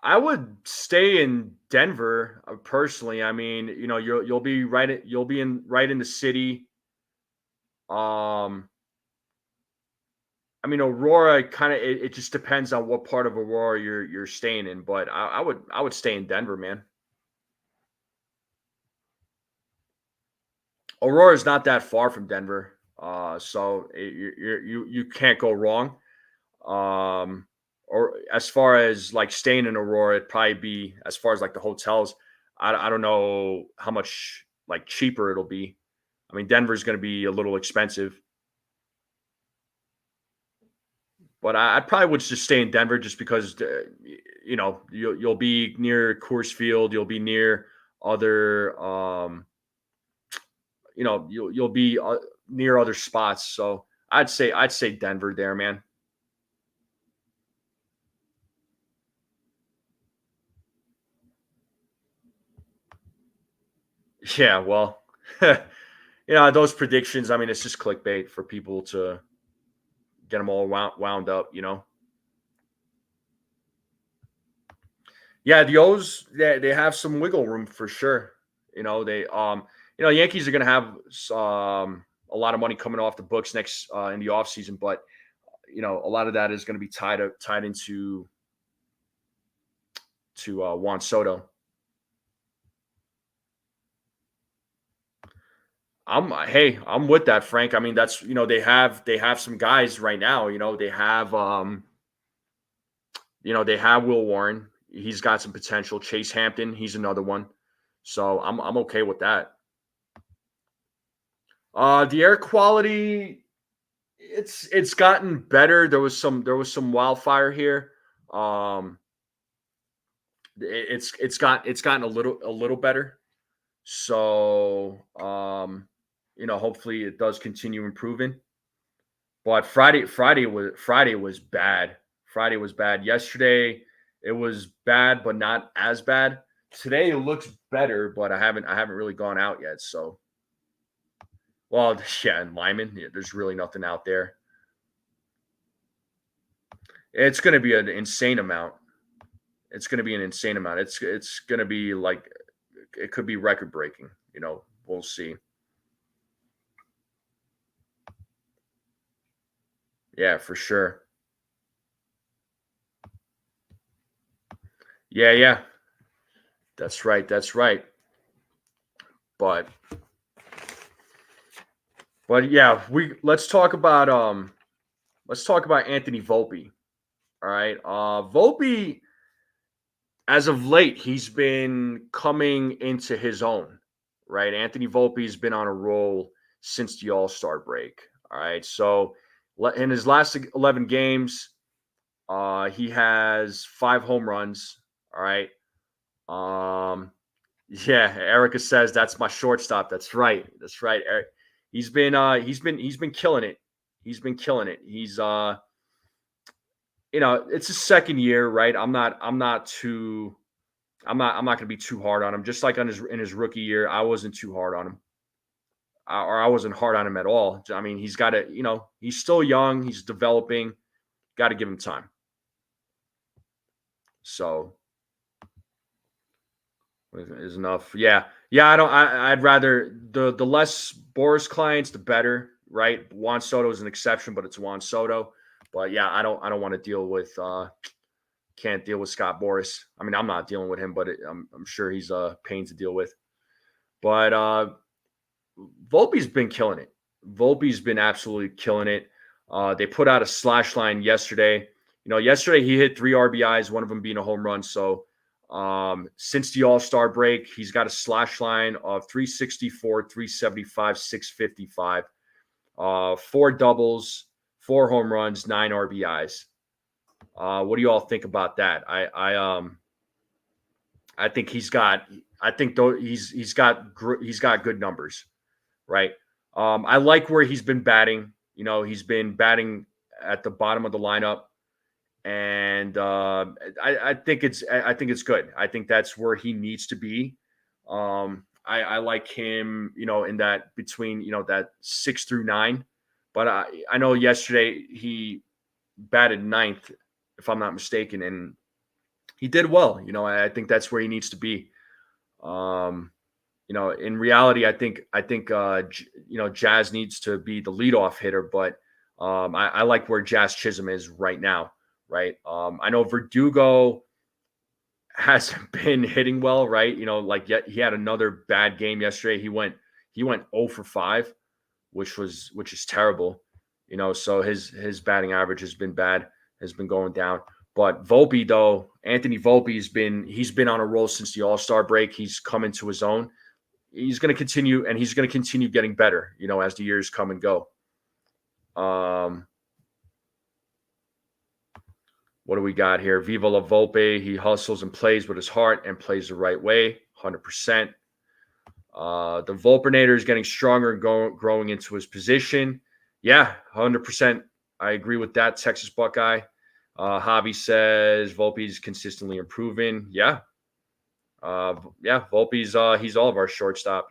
I would stay in Denver personally. I mean, you'll be you'll be in the city. Um, I mean, Aurora kind of it just depends on what part of Aurora you're staying in, but I would stay in Denver, man. Aurora is not that far from Denver, so you can't go wrong. Or as far as like staying in Aurora, it'd probably be as far as like the hotels. I don't know how much like cheaper it'll be. I mean, Denver's going to be a little expensive, but I probably would just stay in Denver just because you'll be near Coors Field, you'll be near other you'll be near other spots. So I'd say Denver there, man. Yeah, well, those predictions. I mean, it's just clickbait for people to get them all wound up. Yeah, the O's they have some wiggle room for sure. Yankees are going to have a lot of money coming off the books next in the offseason, but a lot of that is going to be tied into Juan Soto. I'm with that, Frank. I mean, that's they have some guys right now. They have Will Warren. He's got some potential. Chase Hampton, he's another one. So I'm okay with that. The air quality, it's gotten better. There was some wildfire here. Um, it's gotten a little better. So hopefully it does continue improving. But Friday was bad. Friday was bad. Yesterday it was bad, but not as bad. Today it looks better, but I haven't really gone out yet. So, well, yeah, in Lyman, there's really nothing out there. It's going to be an insane amount. It's going to be an insane amount. It's going to be like it could be record breaking. We'll see. Yeah, for sure. Yeah, yeah. That's right. That's right. But yeah, we let's talk about Anthony Volpe. All right. Volpe, as of late, he's been coming into his own. Right. Anthony Volpe's been on a roll since the All-Star break. All right. So in his last 11 games, he has 5 home runs. All right. Um, yeah, Erica says that's my shortstop. That's right. That's right. Eric. He's been killing it. He's been killing it. It's his second year, right? I'm not going to be too hard on him. Just like in his rookie year, I wasn't too hard on him, or I wasn't hard on him at all. I mean, he's got to, he's still young. He's developing. Got to give him time. So is enough. Yeah, yeah. I'd rather the less Boris clients, the better, right? Juan Soto is an exception, but it's Juan Soto. But yeah, I don't want to deal with. Can't deal with Scott Boris. I mean, I'm not dealing with him, but I'm sure he's a pain to deal with. But Volpe's been killing it. Volpe's been absolutely killing it. They put out a slash line yesterday. Yesterday he hit 3 RBIs, one of them being a home run. So since the All-Star break, he's got a slash line of 364, 375, 655, 4 doubles, 4 home runs, 9 RBIs. What do you all think about that? I think he's got. I think though he's got good numbers, right? I like where he's been batting. He's been batting at the bottom of the lineup, and I think it's good. I think that's where he needs to be. I like him, in that between that 6 through 9. But I know yesterday he batted ninth, if I'm not mistaken, and he did well. I think that's where he needs to be. In reality, I think Jazz needs to be the leadoff hitter, but I like where Jazz Chisholm is right now. Right. I know Verdugo hasn't been hitting well, right? Like yet he had another bad game yesterday. He went 0 for 5, which is terrible. So his batting average has been bad, has been going down. But Volpe, though, Anthony Volpe he's been on a roll since the All-Star break. He's come into his own. He's going to continue, and he's going to continue getting better, as the years come and go. What do we got here? Viva la Volpe. He hustles and plays with his heart and plays the right way, 100%. The Volpernator is getting stronger and growing into his position. Yeah, 100%. I agree with that, Texas Buckeye. Javi says Volpe's consistently improving. Yeah. Volpe's he's all of our shortstop,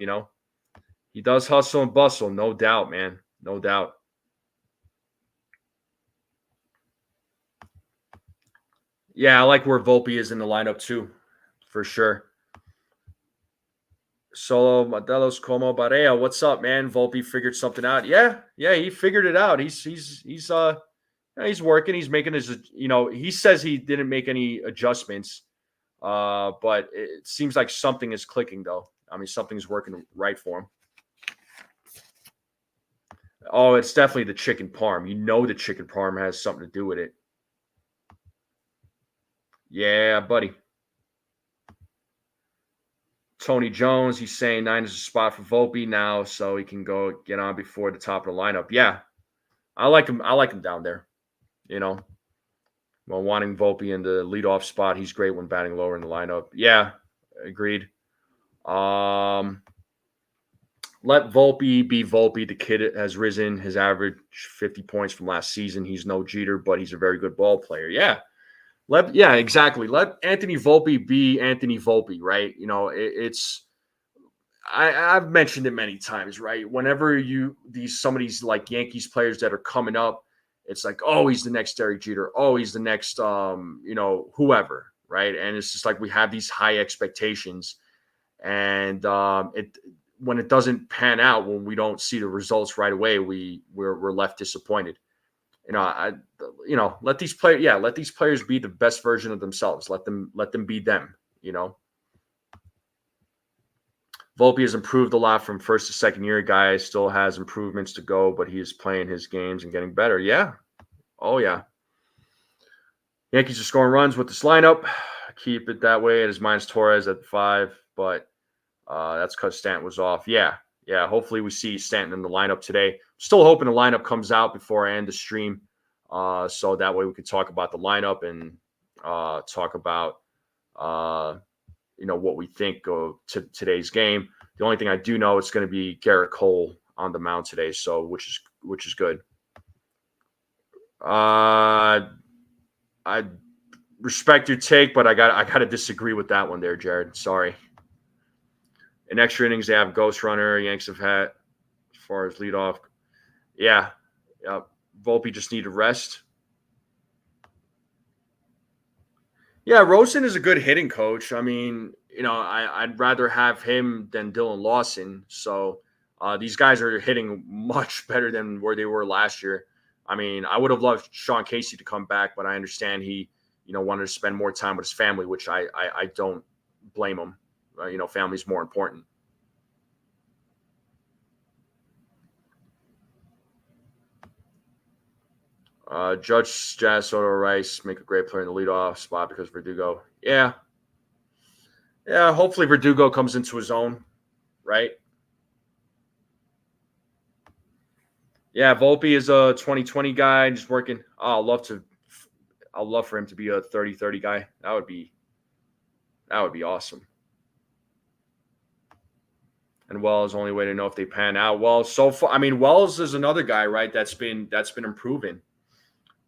He does hustle and bustle, no doubt, man. No doubt. Yeah, I like where Volpe is in the lineup too, for sure. Solo Modelos Como Barea, what's up, man? Volpe figured something out. Yeah, he figured it out. He's He's working. He's making his, he says he didn't make any adjustments, but it seems like something is clicking, though. I mean, something's working right for him. Oh, it's definitely the chicken parm. The chicken parm has something to do with it. Yeah, buddy. Tony Jones, he's saying 9 is a spot for Volpe now, so he can go get on before the top of the lineup. Yeah, I like him. I like him down there. Well, wanting Volpe in the leadoff spot, he's great when batting lower in the lineup. Yeah, agreed. Let Volpe be Volpe. The kid has risen. His average 50 points from last season. He's no Jeter, but he's a very good ball player. Yeah. Exactly. Let Anthony Volpe be Anthony Volpe, right? I've mentioned it many times, right? Whenever some of these like Yankees players that are coming up, it's like, oh, he's the next Derek Jeter. Oh, he's the next, whoever, right? And it's just like we have these high expectations, and when it doesn't pan out, when we don't see the results right away, we're left disappointed. Let these players be the best version of themselves. Let them be them. Volpe has improved a lot from first to second year. Guy still has improvements to go, but he is playing his games and getting better. Yeah. Oh, yeah. Yankees are scoring runs with this lineup. Keep it that way. It is minus Torres at 5, but that's because Stanton was off. Yeah. Hopefully we see Stanton in the lineup today. Still hoping the lineup comes out before I end the stream, so that way we can talk about the lineup and talk about what we think of today's game. The only thing I do know, it's going to be Garrett Cole on the mound today, so which is good. I respect your take, but I got to disagree with that one there, Jared. Sorry. In extra innings, they have Ghost Runner. Yanks have had as far as leadoff. Yeah. Volpe just need to rest. Yeah, Rosen is a good hitting coach. I mean, I'd rather have him than Dylan Lawson. So these guys are hitting much better than where they were last year. I mean, I would have loved Sean Casey to come back, but I understand he, wanted to spend more time with his family, which I don't blame him. Family's more important. Judge, Jazz, Soto, Rice make a great player in the leadoff spot because Verdugo. Yeah. Hopefully Verdugo comes into his own, right? Yeah, Volpe is a 2020 guy, just working. I'll love for him to be a 30-30 guy. That would be awesome. And Wells, only way to know if they pan out. Well, so far, I mean, Wells is another guy, right? That's been improving.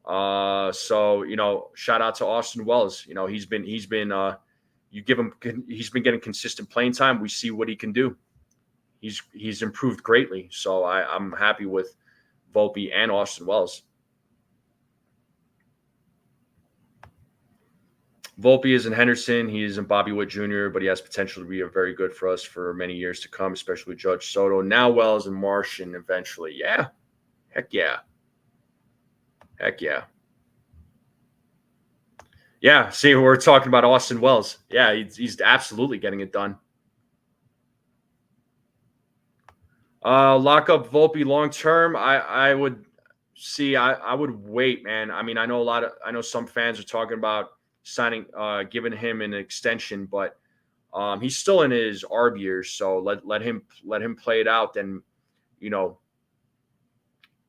So shout out to Austin Wells. He's been he's been getting consistent playing time. We see what he can do. He's improved greatly. So I'm happy with Volpe and Austin Wells. Volpe is in Henderson. He is in Bobby Witt Jr., but he has potential to be very good for us for many years to come, especially with Judge Soto. Now Wells and Martian eventually. Yeah. Heck yeah. Yeah, see, we're talking about Austin Wells. Yeah, he's absolutely getting it done. Lock up Volpe long term. I would see. I would wait, man. I mean, I know some fans are talking about signing, giving him an extension, but he's still in his ARB years, so let him play it out. Then,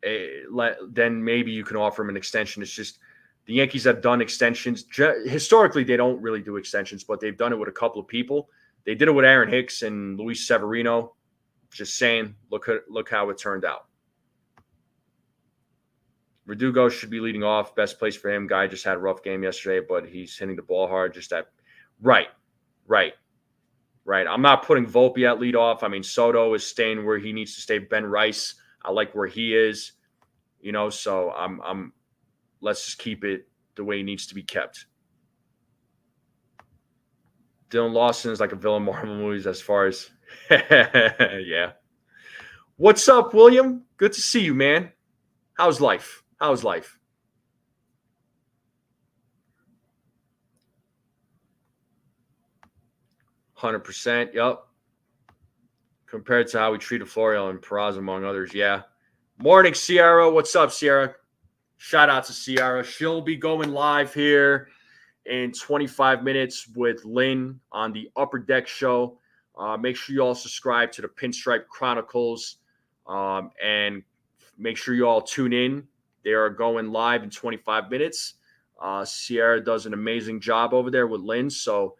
then maybe you can offer him an extension. It's just the Yankees have done extensions. Historically, they don't really do extensions, but they've done it with a couple of people. They did it with Aaron Hicks and Luis Severino. Just saying, look how it turned out. Verdugo should be leading off. Best place for him. Guy just had a rough game yesterday, but he's hitting the ball hard. Just that, right. I'm not putting Volpe at leadoff. I mean, Soto is staying where he needs to stay. Ben Rice, I like where he is. So I'm. Let's just keep it the way it needs to be kept. Dylan Lawson is like a villain Marvel movies as far as yeah. What's up, William? Good to see you, man. How's life? 100%. Yep. Compared to how we treated Florial and Peraza, among others. Yeah. Morning, Sierra. What's up, Sierra? Shout out to Sierra. She'll be going live here in 25 minutes with Lynn on the Upper Deck Show. Make sure you all subscribe to the Pinstripe Chronicles and make sure you all tune in. They are going live in 25 minutes. Sierra does an amazing job over there with Lynn. So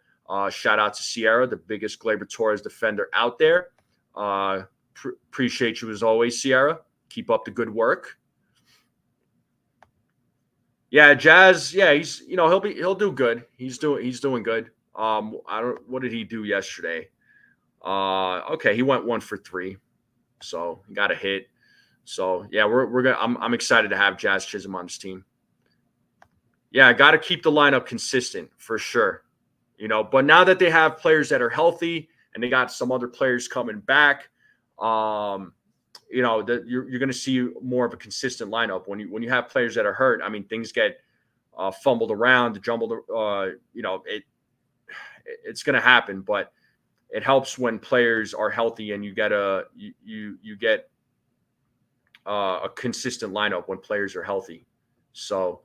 shout out to Sierra, the biggest Gleyber Torres defender out there. Appreciate you as always, Sierra. Keep up the good work. Yeah, Jazz. Yeah, he'll do good. He's doing good. What did he do yesterday? Okay, he went 1 for 3, so he got a hit. So yeah, we're gonna. I'm excited to have Jazz Chisholm on this team. Yeah, I got to keep the lineup consistent for sure. But now that they have players that are healthy and they got some other players coming back, that you're going to see more of a consistent lineup. When you have players that are hurt, I mean, things get fumbled around, jumbled. It's going to happen, but it helps when players are healthy and you get a consistent lineup when players are healthy. So,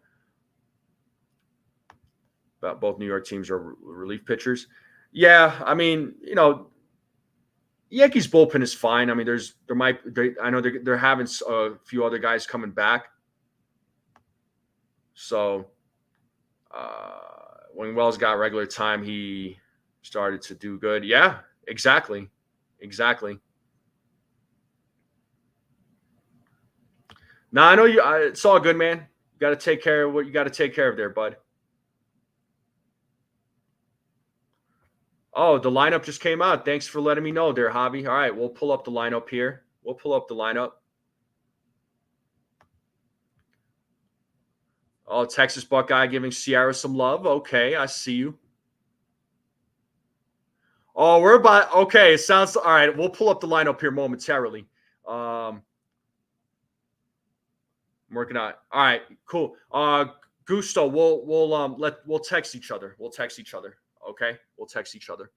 but both New York teams are relief pitchers. Yeah, I mean, Yankees bullpen is fine. I mean, I know they're having a few other guys coming back. So when Wells got regular time, he started to do good. Yeah, exactly. No, I know you. It's all good, man. You got to take care of what you got to take care of there, bud. Oh, the lineup just came out. Thanks for letting me know there, Javi. All right, we'll pull up the lineup here. We'll pull up the lineup. Oh, Texas Buckeye giving Sierra some love. Okay, I see you. Oh, okay, it sounds all right. We'll pull up the lineup here momentarily. I'm working on it. All right, cool. Gusto, we'll text each other. Okay? We'll text each other.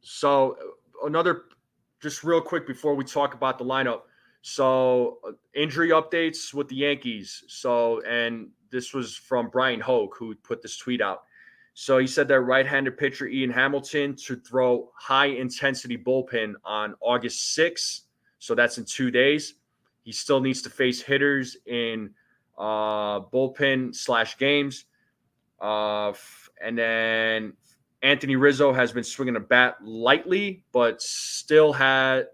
So just real quick before we talk about the lineup. So injury updates with the Yankees. And this was from Brian Hogue, who put this tweet out. So he said that right-handed pitcher Ian Hamilton to throw high-intensity bullpen on August 6th. So that's in 2 days. He still needs to face hitters in bullpen/games. And then Anthony Rizzo has been swinging a bat lightly, but still has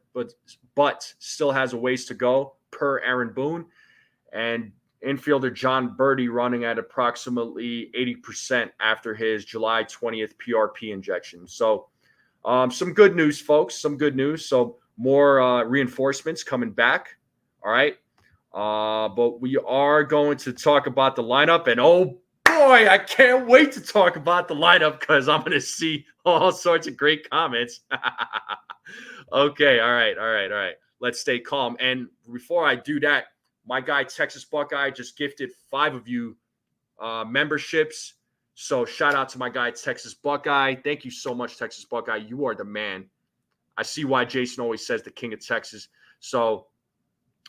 a ways to go per Aaron Boone. And infielder John Birdie running at approximately 80% after his July 20th PRP injection. So some good news, folks. Some good news. So more reinforcements coming back. All right. But we are going to talk about the lineup. And oh boy, I can't wait to talk about the lineup because I'm going to see all sorts of great comments. Okay. All right. Let's stay calm. And before I do that, my guy, Texas Buckeye, just gifted 5 of you memberships. So shout out to my guy, Texas Buckeye. Thank you so much, Texas Buckeye. You are the man. I see why Jason always says the king of Texas. So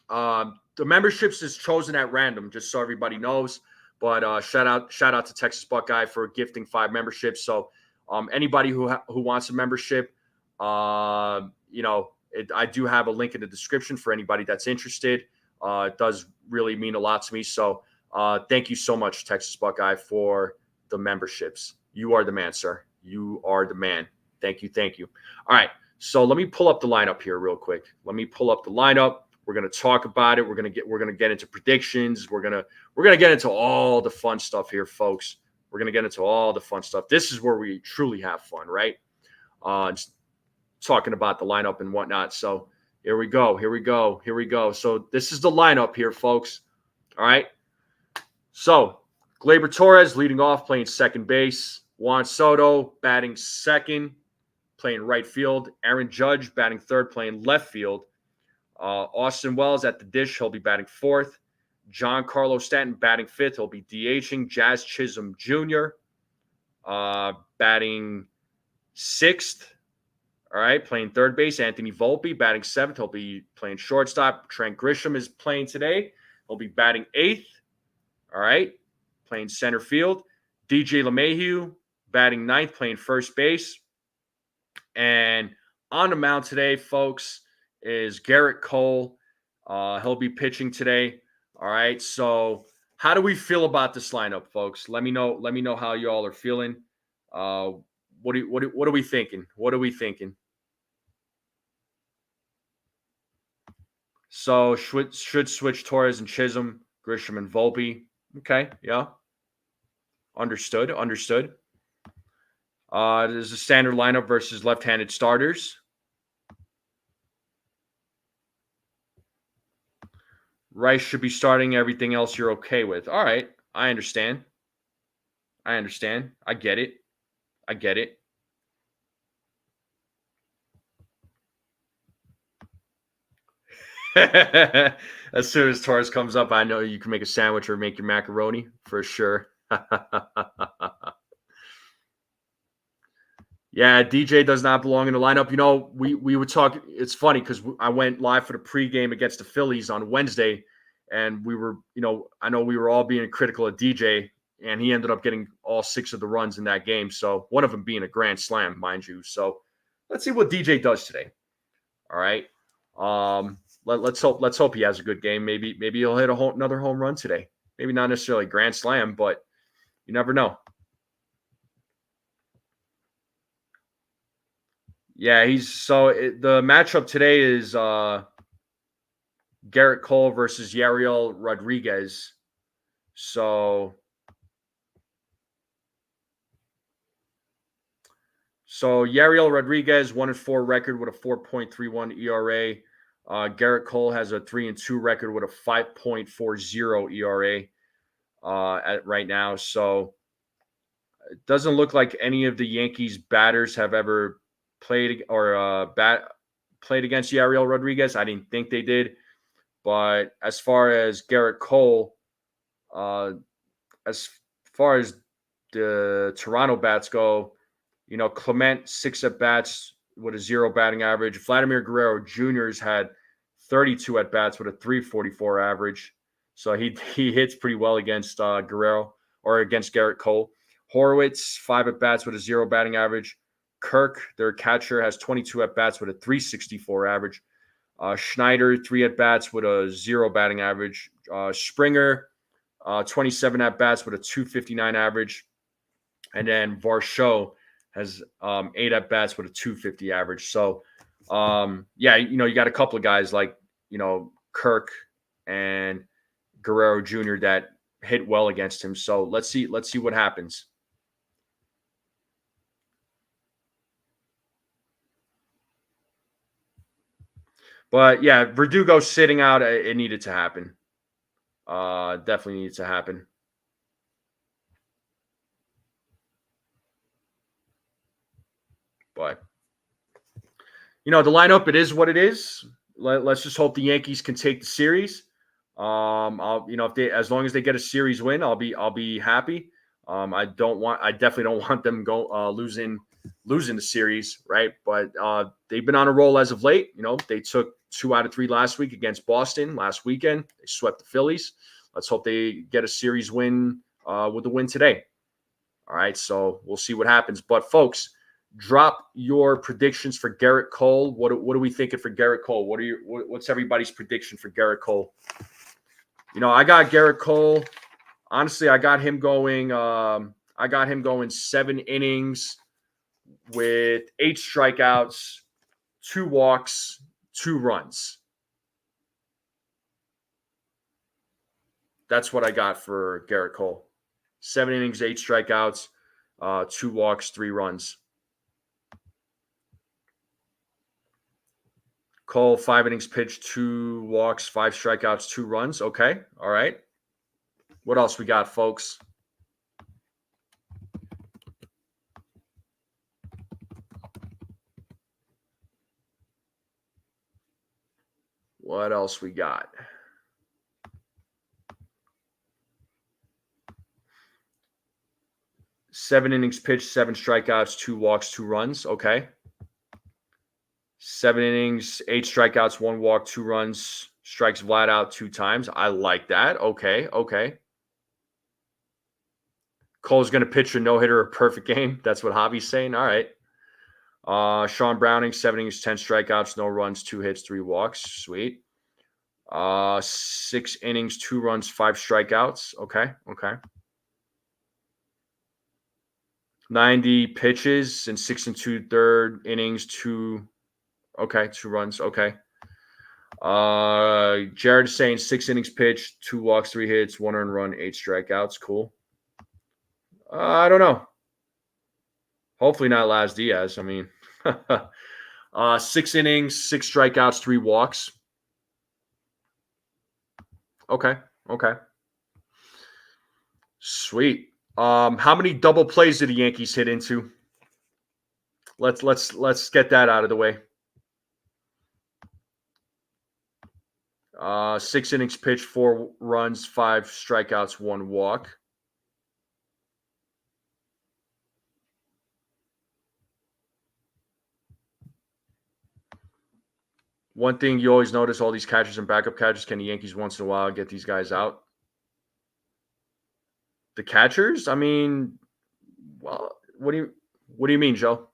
the memberships is chosen at random, just so everybody knows. But shout out to Texas Buckeye for gifting 5 memberships. So anybody who wants a membership, I do have a link in the description for anybody that's interested. It does really mean a lot to me. So thank you so much, Texas Buckeye, for the memberships. You are the man, sir. You are the man. Thank you. All right. So let me pull up the lineup here real quick. We're going to talk about it. We're going to get into predictions. We're going to get into all the fun stuff here, folks. We're going to get into all the fun stuff. This is where we truly have fun, right? Just talking about the lineup and whatnot. So here we go. So this is the lineup here, folks. All right. So Gleyber Torres leading off, playing second base. Juan Soto batting second, playing right field. Aaron Judge batting third, playing left field. Austin Wells at the dish. He'll be batting fourth. John Carlos Stanton batting fifth. He'll be DHing. Jazz Chisholm Jr. Batting sixth. All right, playing third base. Anthony Volpe batting seventh. He'll be playing shortstop. Trent Grisham is playing today. He'll be batting eighth. All right, playing center field. DJ LeMahieu batting ninth, playing first base. And on the mound today, folks, is Garrett Cole. He'll be pitching today. All right, so how do we feel about this lineup, folks? Let me know. Let me know how you all are feeling. What are we thinking? What are we thinking? So should switch Torres and Chisholm, Grisham and Volpe. Okay, yeah. Understood. There's a standard lineup versus left-handed starters. Rice should be starting. Everything else you're okay with. All right, I understand. I get it. As soon as Torres comes up, I know you can make a sandwich or make your macaroni for sure. Yeah, DJ does not belong in the lineup. You know, we would talk. It's funny because I went live for the pregame against the Phillies on Wednesday, and we were, I know we were all being critical of DJ, and he ended up getting all 6 of the runs in that game. So one of them being a grand slam, mind you. So let's see what DJ does today. All right. Let's hope he has a good game. Maybe he'll hit another home run today. Maybe not necessarily grand slam, but you never know. Yeah, the matchup today is Garrett Cole versus Yariel Rodriguez. So Yariel Rodriguez 1-4 record with a 4.31 ERA. Garrett Cole has a 3-2 record with a 5.40 ERA at right now. So it doesn't look like any of the Yankees batters have ever played or played against Yariel Rodriguez. I didn't think they did. But as far as Garrett Cole, as far as the Toronto bats go, Clement 6 at bats with a 0 batting average. Vladimir Guerrero Jr.'s had 32 at bats with a 3.44 average. So he hits pretty well against Guerrero or against Garrett Cole. Horwitz 5 at bats with a 0 batting average. Kirk, their catcher, has 22 at bats with a 3.64 average. Schneider 3 at bats with a 0 batting average. Springer 27 at bats with a 2.59 average, and then Varsho has 8 at bats with a 2.50 average. So, you got a couple of guys like Kirk and Guerrero Jr. that hit well against him. So let's see what happens. But yeah, Verdugo sitting out. It needed to happen. Definitely needs to happen. But the lineup, it is what it is. Let's just hope the Yankees can take the series. If they, as long as they get a series win, I'll be happy. I definitely don't want them losing the series, right? But they've been on a roll as of late. They took 2 out of 3 last week against Boston last weekend. They swept the Phillies. Let's hope they get a series win with the win today. All right, so we'll see what happens. But folks, drop your predictions for Garrett Cole. What are we thinking for Garrett Cole? What's everybody's prediction for Garrett Cole? I got Garrett Cole. Honestly, I got him going 7 innings with 8 strikeouts, 2 walks, 2 runs. That's what I got for Garrett Cole. 7 innings, 8 strikeouts, 2 walks, 3 runs. Cole, 5 innings pitched, 2 walks, 5 strikeouts, 2 runs. Okay. All right. What else we got, folks? What else we got? Seven innings pitched, 7 strikeouts, 2 walks, 2 runs. Okay. 7 innings, 8 strikeouts, 1 walk, 2 runs. Strikes Vlad out 2 times. I like that. Okay. Cole's going to pitch a no-hitter, a perfect game. That's what Javi's saying. All right. Sean Browning, 7 innings, 10 strikeouts, no runs, 2 hits, 3 walks. Sweet. 6 innings, 2 runs, 5 strikeouts. Okay. 90 pitches and 6 2/3 innings, 2 runs. Okay. Jared is saying 6 innings pitched, 2 walks, 3 hits, 1 earned run, 8 strikeouts. Cool. I don't know. Hopefully not Laz Diaz. I mean, 6 innings, 6 strikeouts, 3 walks. Okay. Sweet. How many double plays did the Yankees hit into? Let's get that out of the way. 6 innings pitched, 4 runs, 5 strikeouts, 1 walk. One thing you always notice, all these catchers and backup catchers, can the Yankees once in a while get these guys out? The catchers? I mean, well, what do you mean, Joe?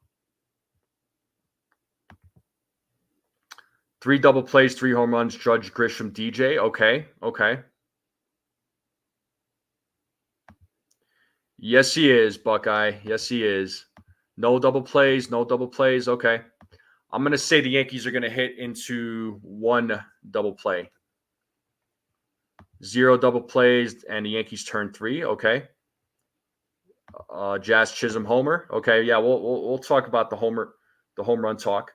3 double plays, 3 home runs, Judge, Grisham, DJ. Okay. Yes, he is, Buckeye. Yes, he is. No double plays. Okay. I'm going to say the Yankees are going to hit into 1 double play. 0 double plays, and the Yankees turn 3. Okay. Jazz Chisholm homer. Okay, yeah, we'll talk about the home run talk.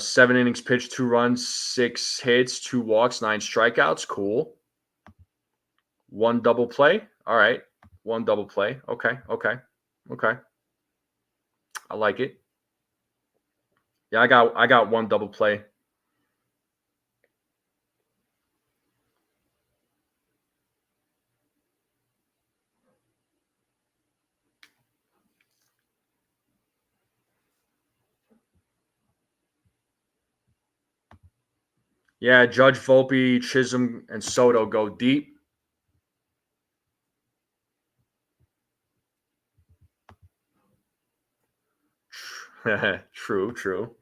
Seven innings pitched, 2 runs, 6 hits, 2 walks, 9 strikeouts. Cool. 1 double play. All right. 1 double play. Okay. I like it. Yeah, I got 1 double play. Yeah, Judge, Volpe, Chisholm, and Soto go deep. True.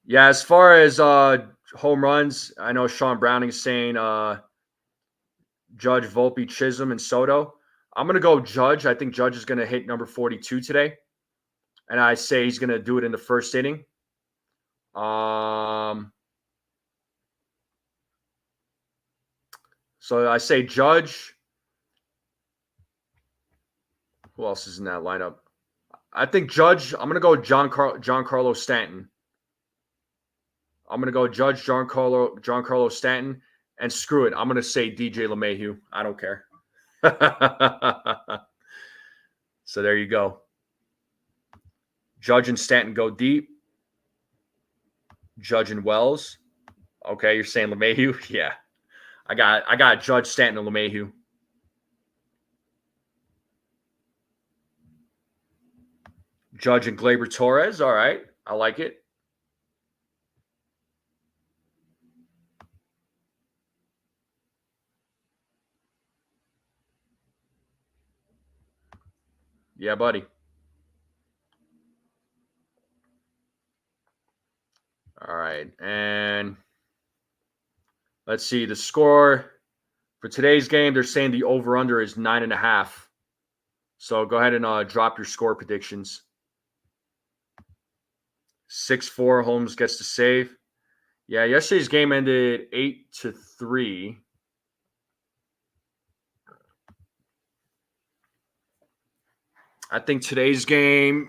Yeah, as far as home runs, I know Sean Browning's saying Judge, Volpe, Chisholm, and Soto. I'm going to go Judge. I think Judge is going to hit number 42 today. And I say he's going to do it in the first inning. So I say Judge. Who else is in that lineup? I think Judge. I'm going to go Giancarlo Stanton. I'm going to go Judge, Giancarlo Stanton. And screw it. I'm going to say DJ LeMahieu. I don't care. So there you go. Judge and Stanton go deep. Judge and Wells. Okay, you're saying LeMahieu? Yeah. I got Judge, Stanton, and LeMahieu. Judge and Gleyber Torres. All right. I like it. Yeah, buddy. All right. And let's see the score for today's game. They're saying the over-under is 9.5. So go ahead and drop your score predictions. 6-4. Holmes gets the save. Yeah, yesterday's game ended 8-3. I think today's game,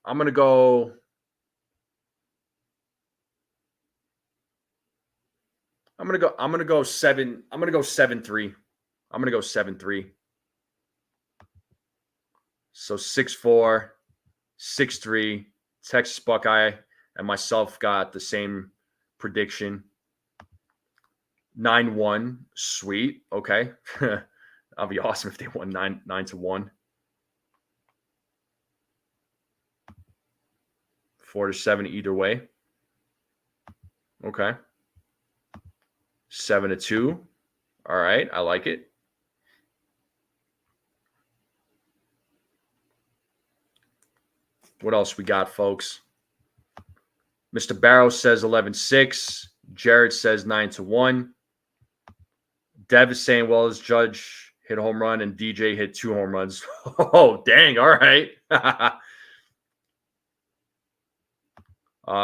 I'm going to go I'm gonna go 7. I'm gonna go 7-3. I'm gonna go 7-3. So 6-4, 6-3. Texas Buckeye and myself got the same prediction. 9-1. Sweet. Okay. That'd be awesome if they won 9-1. 4-7 either way. Okay. 7-2. All right. I like it. What else we got, folks? Mr. Barrow says 11-6. Jared says 9-1. Dev is saying, well, as Judge hit a home run and DJ hit 2 home runs. Oh, dang. All right.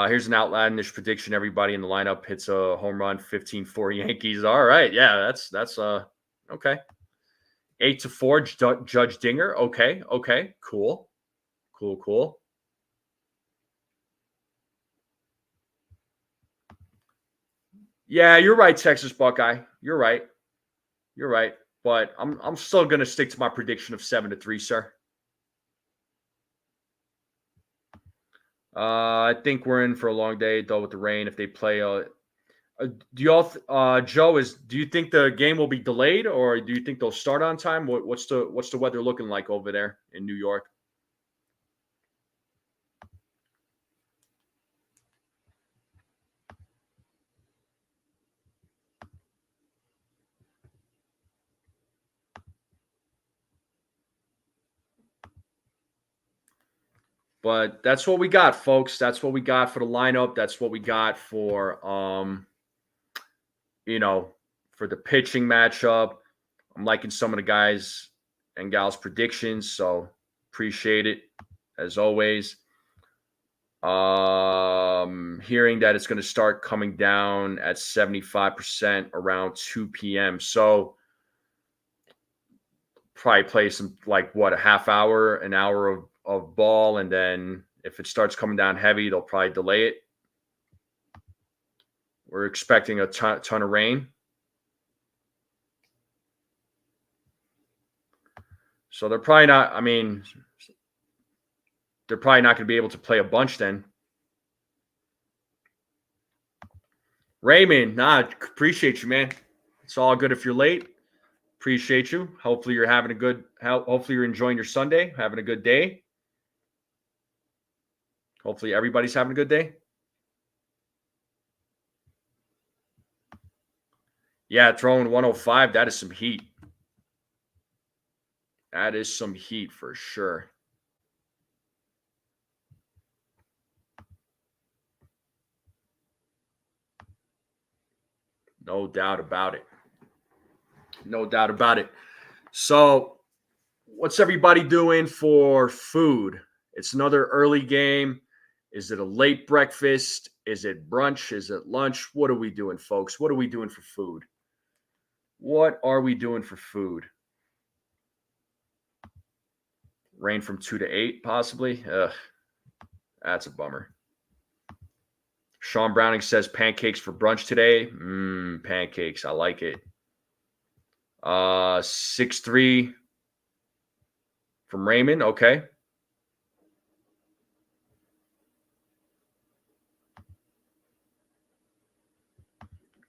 Here's an outlandish prediction. Everybody in the lineup hits a home run, 15-4 Yankees. All right. Yeah, that's okay. 8-4 Judge Dinger. Okay. Cool. Yeah, you're right, Texas Buckeye. You're right. But I'm still gonna stick to my prediction of 7-3, sir. I think we're in for a long day, though, with the rain. If they play, do y'all, Joe, do you think the game will be delayed, or do you think they'll start on time? What's the weather looking like over there in New York? But that's what we got, folks. That's what we got for the lineup. That's what we got for for the pitching matchup. I'm liking some of the guys and gals' predictions, so appreciate it as always. Hearing that it's going to start coming down at 75% around 2 p.m. So probably play some a half hour, an hour of ball, and then if it starts coming down heavy, they'll probably delay it. We're expecting a ton of rain. So they're probably not, they're probably not going to be able to play a bunch then. Raymond, appreciate you, man. It's all good if you're late. Appreciate you. Hopefully you're enjoying your Sunday, having a good day. Hopefully everybody's having a good day. Yeah, throwing 105, that is some heat. That is some heat for sure. No doubt about it. So, what's everybody doing for food? It's another early game. Is it a late breakfast? Is it brunch? Is it lunch? What are we doing, folks? What are we doing for food? What are we doing for food? Rain from 2 to 8, possibly. Ugh, that's a bummer. Sean Browning says pancakes for brunch today. Pancakes. I like it. 6-3 from Raymond. Okay.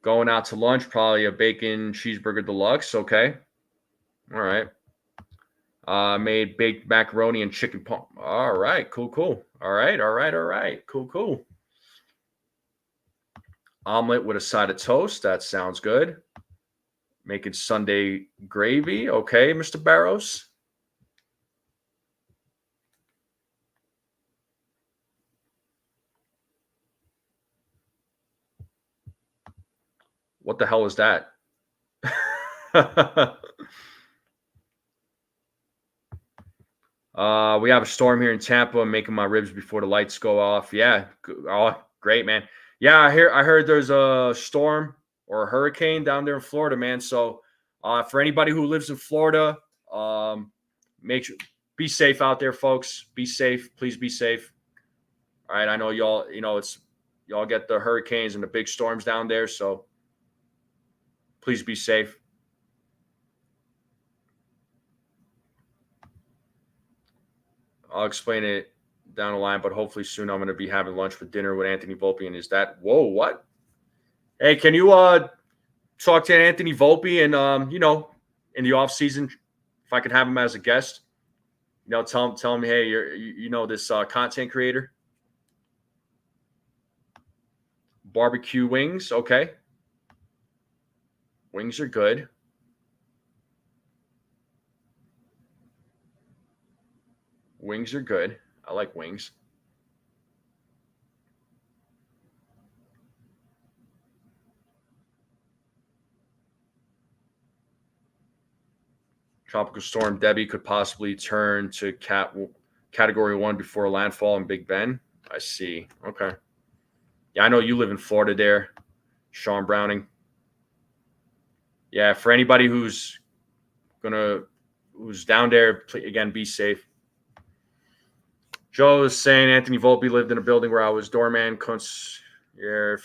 Going out to lunch, probably a bacon cheeseburger deluxe. Okay. All right. Made baked macaroni and chicken pump. All right. Cool. All right. Cool. Omelet with a side of toast. That sounds good. Making Sunday gravy. Okay, Mr. Barrows. What the hell is that? We have a storm here in Tampa. I'm making my ribs before the lights go off. Yeah. Oh, great, man. Yeah, I heard there's a storm or a hurricane down there in Florida, man. So for anybody who lives in Florida, be safe out there, folks. Be safe. Please be safe. All right. I know y'all, y'all get the hurricanes and the big storms down there. So Please be safe. I'll explain it down the line, but hopefully soon I'm going to be having lunch for dinner with Anthony Volpe and his dad. Whoa, what? Hey, can you talk to Anthony Volpe and in the off season, if I could have him as a guest, tell him, hey, you're this content creator. Barbecue wings, okay. Wings are good. Wings are good. I like wings. Tropical Storm Debbie could possibly turn to Category 1 before landfall in Big Bend. I see. Okay. Yeah, I know you live in Florida there, Sean Browning. Yeah, for anybody who's down there, again, be safe. Joe is saying Anthony Volpe lived in a building where I was doorman for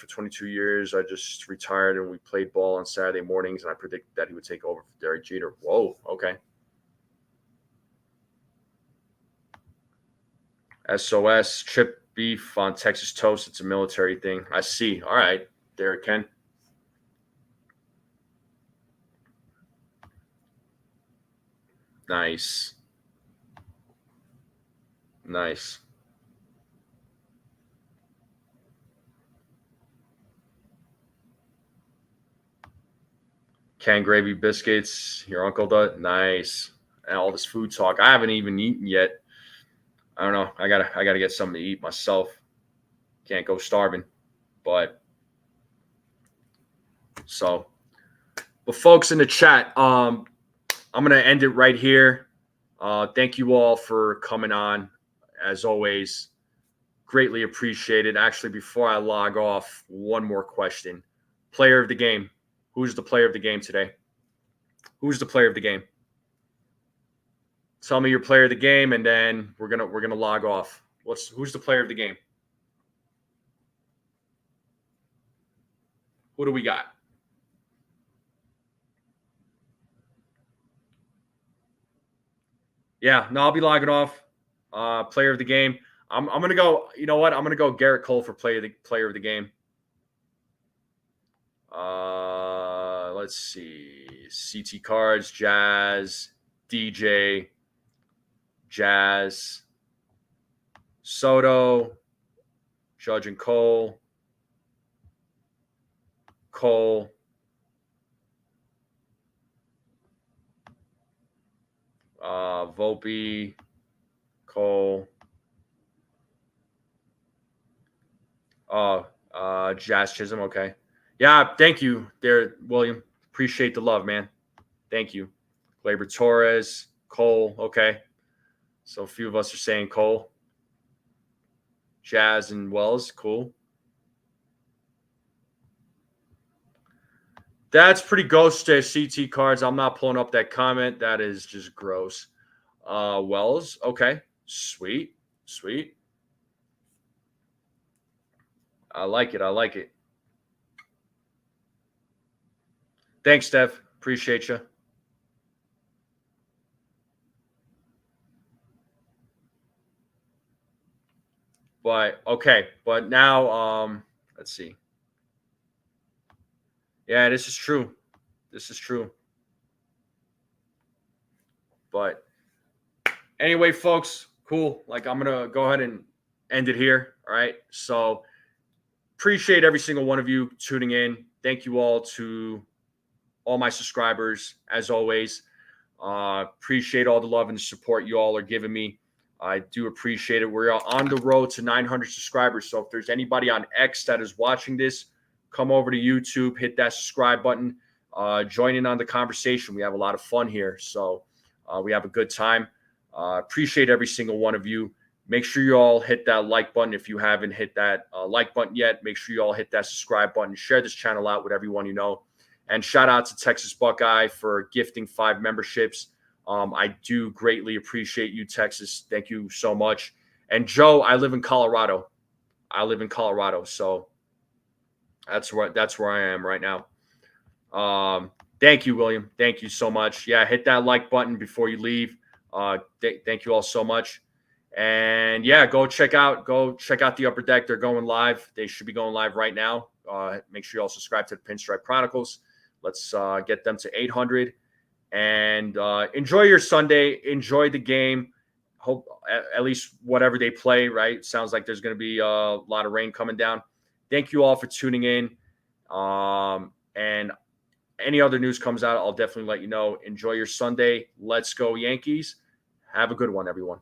22 years. I just retired and we played ball on Saturday mornings, and I predicted that he would take over for Derek Jeter. Whoa, okay. SOS, chip beef on Texas toast. It's a military thing. I see. All right, Derek Ken. Nice. Nice. Canned gravy biscuits. Your uncle does. Nice. And all this food talk. I haven't even eaten yet. I don't know. I gotta get something to eat myself. Can't go starving. But folks in the chat, I'm gonna end it right here. Thank you all for coming on. As always, greatly appreciated. Actually, before I log off, one more question. Player of the game. Who's the player of the game today? Who's the player of the game? Tell me your player of the game, and then we're gonna log off. Who's the player of the game? Who do we got? Yeah, no, I'll be logging off. Player of the game. I'm gonna go. You know what? I'm gonna go Garrett Cole for player of the game. Let's see. CT Cards, Jazz, DJ, Jazz, Soto, Judge and Cole, Volpe, Cole, Jazz Chisholm. Okay. Yeah, thank you there, William. Appreciate the love, man. Thank you. Gleyber Torres, Cole. Okay. So a few of us are saying Cole. Jazz and Wells. Cool. That's pretty ghost to CT Cards. I'm not pulling up that comment. That is just gross. Wells. Okay. Sweet. I like it. Thanks, Steph. Appreciate you. But now let's see. Yeah, this is true. But anyway, folks, cool. Like, I'm going to go ahead and end it here. All right. So appreciate every single one of you tuning in. Thank you all to all my subscribers, as always. Appreciate all the love and support you all are giving me. I do appreciate it. We're on the road to 900 subscribers. So if there's anybody on X that is watching this, come over to YouTube, hit that subscribe button, join in on the conversation. We have a lot of fun here. So we have a good time. Appreciate every single one of you. Make sure you all hit that like button. If you haven't hit that like button yet, make sure you all hit that subscribe button. Share this channel out with everyone you know. And shout out to Texas Buckeye for gifting 5 memberships. I do greatly appreciate you, Texas. Thank you so much. And Joe, I live in Colorado. So that's where I am right now. Thank you, William. Thank you so much. Yeah, hit that like button before you leave. Thank you all so much. And yeah, go check out the Upper Deck. They're going live. They should be going live right now. Make sure you all subscribe to the Pinstripe Chronicles. Let's get them to 800. And enjoy your Sunday. Enjoy the game. Hope at least whatever they play, right? Sounds like there's going to be a lot of rain coming down. Thank you all for tuning in. And any other news comes out, I'll definitely let you know. Enjoy your Sunday. Let's go Yankees. Have a good one, everyone.